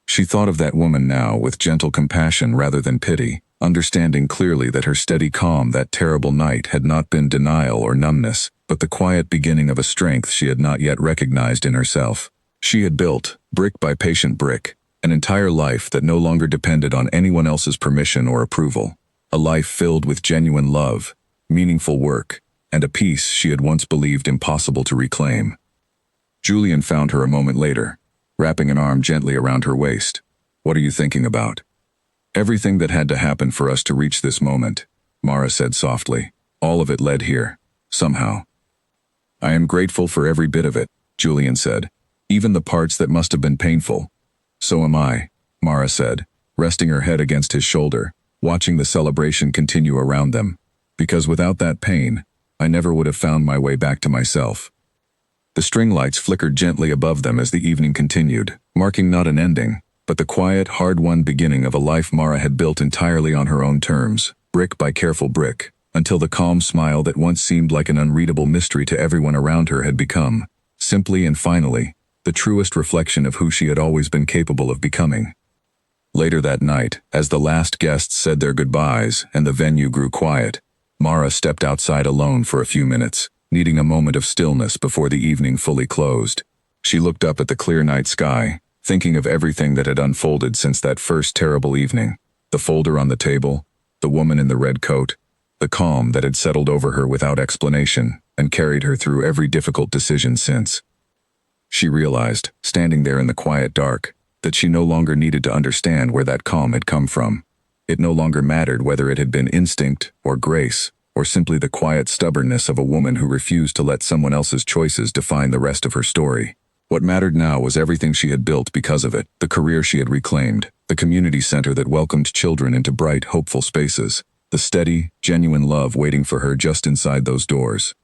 She thought of that woman now with gentle compassion rather than pity, understanding clearly that her steady calm that terrible night had not been denial or numbness, but the quiet beginning of a strength she had not yet recognized in herself. She had built, brick by patient brick, an entire life that no longer depended on anyone else's permission or approval. A life filled with genuine love, meaningful work, and a peace she had once believed impossible to reclaim. Julian found her a moment later, wrapping an arm gently around her waist. "What are you thinking about?" "Everything that had to happen for us to reach this moment," Mara said softly. "All of it led here, somehow." "I am grateful for every bit of it," Julian said, "even the parts that must have been painful." "So am I," Mara said, resting her head against his shoulder, watching the celebration continue around them. "Because without that pain, I never would have found my way back to myself." The string lights flickered gently above them as the evening continued, marking not an ending, but the quiet, hard-won beginning of a life Mara had built entirely on her own terms, brick by careful brick, until the calm smile that once seemed like an unreadable mystery to everyone around her had become, simply and finally, the truest reflection of who she had always been capable of becoming. Later that night, as the last guests said their goodbyes and the venue grew quiet, Mara stepped outside alone for a few minutes, needing a moment of stillness before the evening fully closed. She looked up at the clear night sky, thinking of everything that had unfolded since that first terrible evening. The folder on the table, the woman in the red coat, the calm that had settled over her without explanation and carried her through every difficult decision since. She realized, standing there in the quiet dark, that she no longer needed to understand where that calm had come from. It no longer mattered whether it had been instinct or grace, or simply the quiet stubbornness of a woman who refused to let someone else's choices define the rest of her story. What mattered now was everything she had built because of it, the career she had reclaimed, the community center that welcomed children into bright, hopeful spaces, the steady, genuine love waiting for her just inside those doors.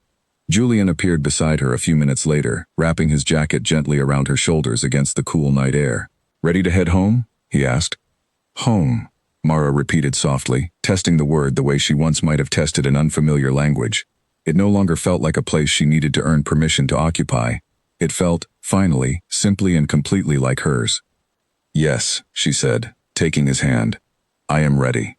Julian appeared beside her a few minutes later, wrapping his jacket gently around her shoulders against the cool night air. "Ready to head home?" he asked. "Home," Mara repeated softly, testing the word the way she once might have tested an unfamiliar language. It no longer felt like a place she needed to earn permission to occupy. It felt, finally, simply and completely like hers. "Yes," she said, taking his hand. "I am ready."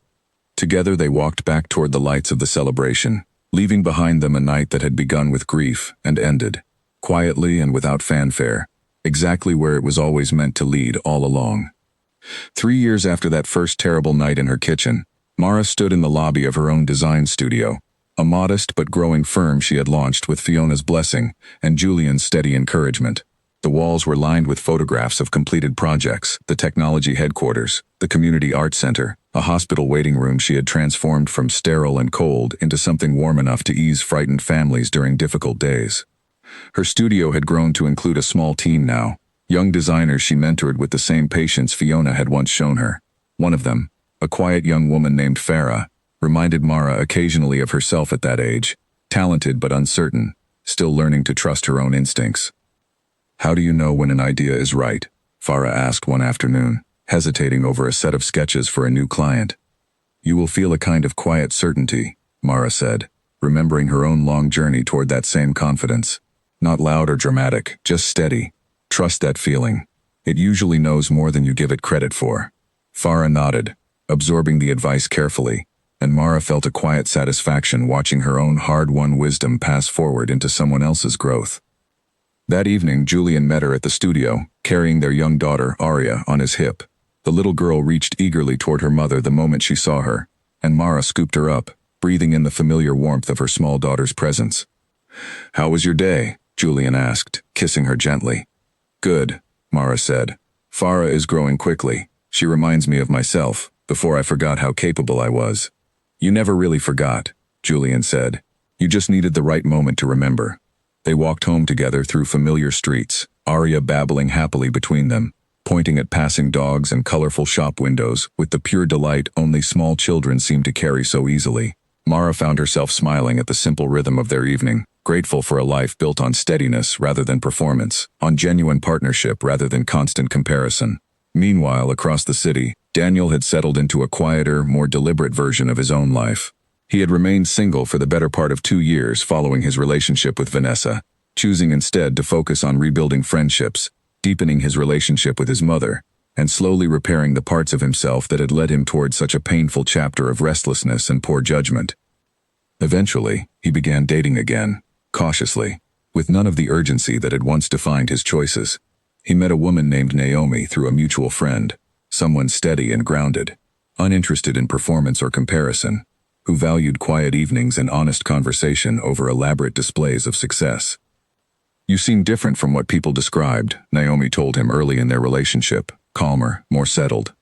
Together they walked back toward the lights of the celebration, leaving behind them a night that had begun with grief and ended, quietly and without fanfare, exactly where it was always meant to lead all along. 3 years after that first terrible night in her kitchen, Mara stood in the lobby of her own design studio, a modest but growing firm she had launched with Fiona's blessing and Julian's steady encouragement. The walls were lined with photographs of completed projects, the technology headquarters, the community art center, a hospital waiting room she had transformed from sterile and cold into something warm enough to ease frightened families during difficult days. Her studio had grown to include a small team now, young designers she mentored with the same patience Fiona had once shown her. One of them, a quiet young woman named Farah, reminded Mara occasionally of herself at that age, talented but uncertain, still learning to trust her own instincts. "How do you know when an idea is right?" Farah asked one afternoon, hesitating over a set of sketches for a new client. "You will feel a kind of quiet certainty," Mara said, remembering her own long journey toward that same confidence. "Not loud or dramatic, just steady. Trust that feeling. It usually knows more than you give it credit for." Farah nodded, absorbing the advice carefully, and Mara felt a quiet satisfaction watching her own hard-won wisdom pass forward into someone else's growth. That evening, Julian met her at the studio, carrying their young daughter, Arya, on his hip. The little girl reached eagerly toward her mother the moment she saw her, and Mara scooped her up, breathing in the familiar warmth of her small daughter's presence. "How was your day?" Julian asked, kissing her gently. "Good," Mara said. "Farah is growing quickly. She reminds me of myself, before I forgot how capable I was." "You never really forgot," Julian said. "You just needed the right moment to remember." They walked home together through familiar streets, Arya babbling happily between them, pointing at passing dogs and colorful shop windows with the pure delight only small children seem to carry so easily. Mara found herself smiling at the simple rhythm of their evening, grateful for a life built on steadiness rather than performance, on genuine partnership rather than constant comparison. Meanwhile, across the city, Daniel had settled into a quieter, more deliberate version of his own life. He had remained single for the better part of 2 years following his relationship with Vanessa, choosing instead to focus on rebuilding friendships, deepening his relationship with his mother, and slowly repairing the parts of himself that had led him toward such a painful chapter of restlessness and poor judgment. Eventually, he began dating again, cautiously, with none of the urgency that had once defined his choices. He met a woman named Naomi through a mutual friend, someone steady and grounded, uninterested in performance or comparison, who valued quiet evenings and honest conversation over elaborate displays of success. "You seem different from what people described," Naomi told him early in their relationship, calmer, more settled.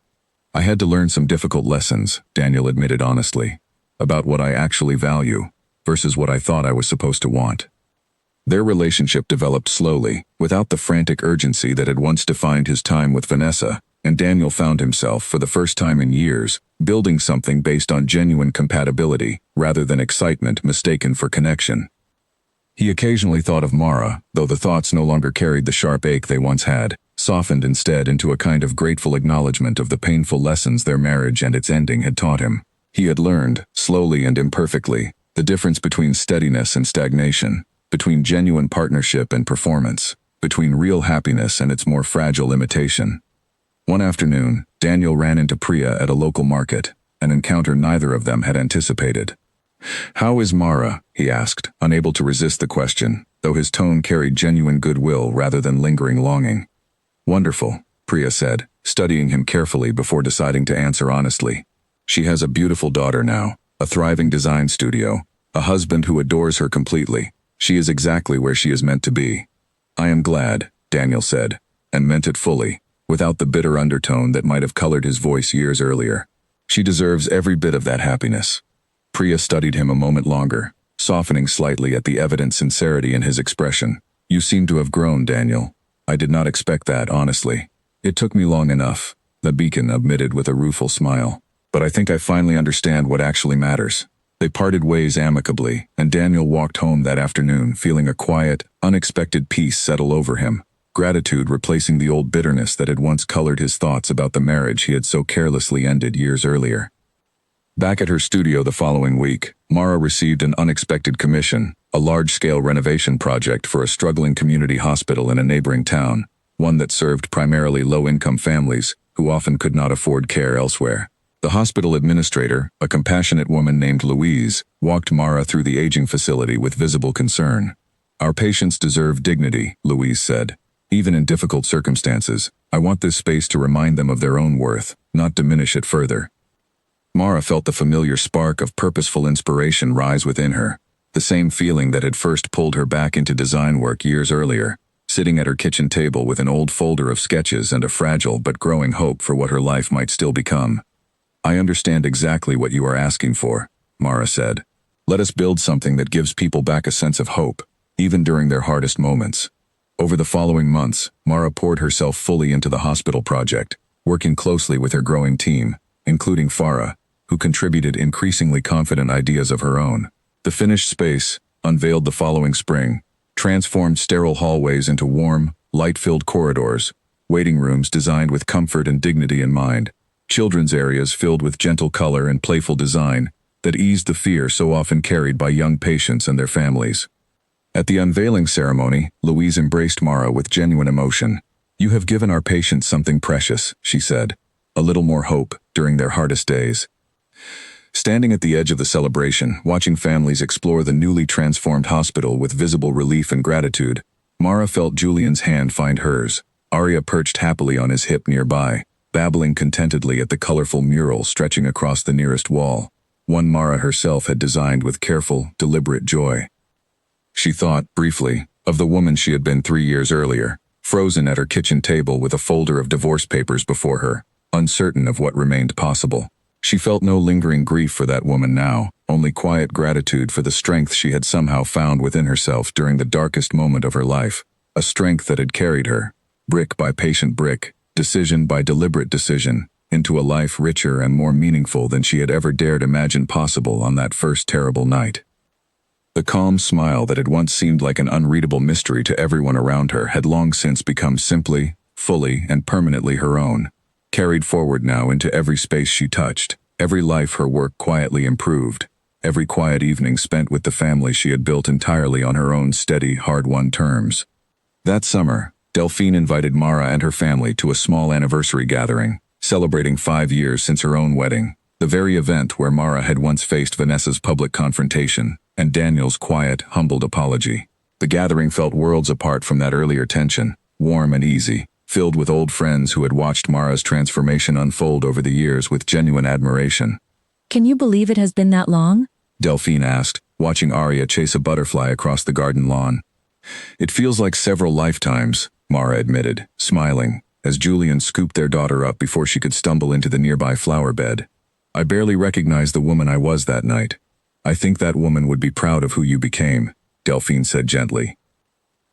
"I had to learn some difficult lessons," Daniel admitted honestly, "about what I actually value versus what I thought I was supposed to want." Their relationship developed slowly, without the frantic urgency that had once defined his time with Vanessa, and Daniel found himself, for the first time in years, building something based on genuine compatibility rather than excitement mistaken for connection. He occasionally thought of Mara, though the thoughts no longer carried the sharp ache they once had, softened instead into a kind of grateful acknowledgement of the painful lessons their marriage and its ending had taught him. He had learned, slowly and imperfectly, the difference between steadiness and stagnation, between genuine partnership and performance, between real happiness and its more fragile imitation. One afternoon, Daniel ran into Priya at a local market, an encounter neither of them had anticipated. "How is Mara?" he asked, unable to resist the question, though his tone carried genuine goodwill rather than lingering longing. "Wonderful," Priya said, studying him carefully before deciding to answer honestly. "She has a beautiful daughter now, a thriving design studio, a husband who adores her completely. She is exactly where she is meant to be." "I am glad," Daniel said, and meant it fully, without the bitter undertone that might have colored his voice years earlier. "She deserves every bit of that happiness." Priya studied him a moment longer, softening slightly at the evident sincerity in his expression. "You seem to have grown, Daniel." I did not expect that, honestly. It took me long enough, the beacon admitted with a rueful smile. But I think I finally understand what actually matters. They parted ways amicably, and Daniel walked home that afternoon feeling a quiet, unexpected peace settle over him, gratitude replacing the old bitterness that had once colored his thoughts about the marriage he had so carelessly ended years earlier. Back at her studio the following week, Mara received an unexpected commission, a large-scale renovation project for a struggling community hospital in a neighboring town, one that served primarily low-income families who often could not afford care elsewhere. The hospital administrator, a compassionate woman named Louise, walked Mara through the aging facility with visible concern. "Our patients deserve dignity," Louise said. "Even in difficult circumstances, I want this space to remind them of their own worth, not diminish it further." Mara felt the familiar spark of purposeful inspiration rise within her, the same feeling that had first pulled her back into design work years earlier, sitting at her kitchen table with an old folder of sketches and a fragile but growing hope for what her life might still become. "I understand exactly what you are asking for," Mara said. "Let us build something that gives people back a sense of hope, even during their hardest moments." Over the following months, Mara poured herself fully into the hospital project, working closely with her growing team, including Farah, who contributed increasingly confident ideas of her own. The finished space, unveiled the following spring, transformed sterile hallways into warm, light-filled corridors, waiting rooms designed with comfort and dignity in mind, children's areas filled with gentle color and playful design that eased the fear so often carried by young patients and their families. At the unveiling ceremony, Louise embraced Mara with genuine emotion. "You have given our patients something precious," she said. "A little more hope during their hardest days." Standing at the edge of the celebration, watching families explore the newly transformed hospital with visible relief and gratitude, Mara felt Julian's hand find hers. Arya perched happily on his hip nearby, babbling contentedly at the colorful mural stretching across the nearest wall, one Mara herself had designed with careful, deliberate joy. She thought, briefly, of the woman she had been 3 years earlier, frozen at her kitchen table with a folder of divorce papers before her, uncertain of what remained possible. She felt no lingering grief for that woman now, only quiet gratitude for the strength she had somehow found within herself during the darkest moment of her life, a strength that had carried her, brick by patient brick, decision by deliberate decision, into a life richer and more meaningful than she had ever dared imagine possible on that first terrible night. The calm smile that had once seemed like an unreadable mystery to everyone around her had long since become simply, fully, and permanently her own, carried forward now into every space she touched, every life her work quietly improved, every quiet evening spent with the family she had built entirely on her own steady, hard-won terms. That summer, Delphine invited Mara and her family to a small anniversary gathering, celebrating 5 years since her own wedding, the very event where Mara had once faced Vanessa's public confrontation and Daniel's quiet, humbled apology. The gathering felt worlds apart from that earlier tension, warm and easy, filled with old friends who had watched Mara's transformation unfold over the years with genuine admiration. "Can you believe it has been that long?" Delphine asked, watching Arya chase a butterfly across the garden lawn. "It feels like several lifetimes," Mara admitted, smiling, as Julian scooped their daughter up before she could stumble into the nearby flower bed. "I barely recognized the woman I was that night. I think that woman would be proud of who you became," Delphine said gently.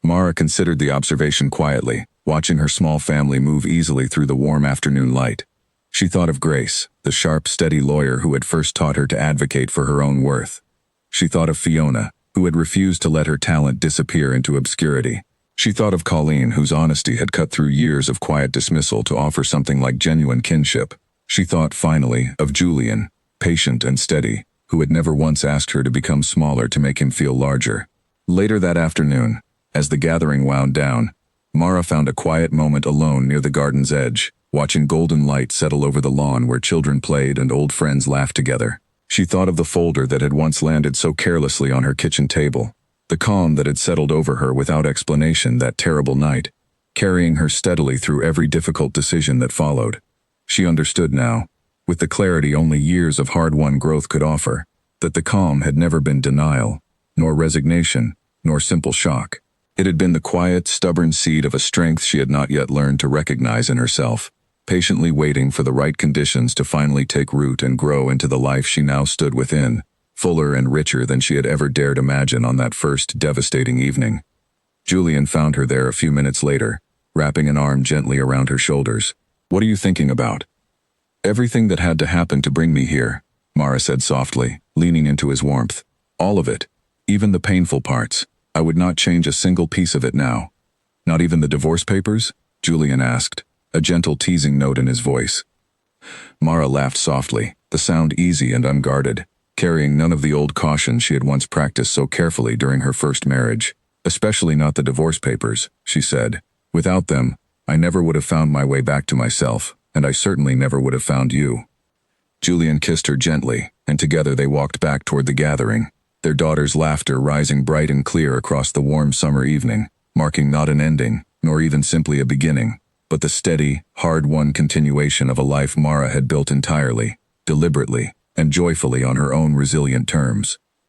Mara considered the observation quietly, watching her small family move easily through the warm afternoon light. She thought of Grace, the sharp, steady lawyer who had first taught her to advocate for her own worth. She thought of Fiona, who had refused to let her talent disappear into obscurity. She thought of Colleen, whose honesty had cut through years of quiet dismissal to offer something like genuine kinship. She thought, finally, of Julian, patient and steady, who had never once asked her to become smaller to make him feel larger. Later that afternoon, as the gathering wound down, Mara found a quiet moment alone near the garden's edge, watching golden light settle over the lawn where children played and old friends laughed together. She thought of the folder that had once landed so carelessly on her kitchen table, the calm that had settled over her without explanation that terrible night, carrying her steadily through every difficult decision that followed. She understood now, with the clarity only years of hard-won growth could offer, that the calm had never been denial, nor resignation, nor simple shock. It had been the quiet, stubborn seed of a strength she had not yet learned to recognize in herself, patiently waiting for the right conditions to finally take root and grow into the life she now stood within, fuller and richer than she had ever dared imagine on that first devastating evening. Julian found her there a few minutes later, wrapping an arm gently around her shoulders. What are you thinking about? Everything that had to happen to bring me here, Mara said softly, leaning into his warmth. All of it. Even the painful parts. I would not change a single piece of it now. Not even the divorce papers? Julian asked, a gentle teasing note in his voice. Mara laughed softly, the sound easy and unguarded, carrying none of the old caution she had once practiced so carefully during her first marriage. Especially not the divorce papers, she said. Without them, I never would have found my way back to myself, and I certainly never would have found you. Julian kissed her gently, and together they walked back toward the gathering, their daughter's laughter rising bright and clear across the warm summer evening, marking not an ending, nor even simply a beginning, but the steady, hard-won continuation of a life Mara had built entirely, deliberately, and joyfully on her own resilient terms.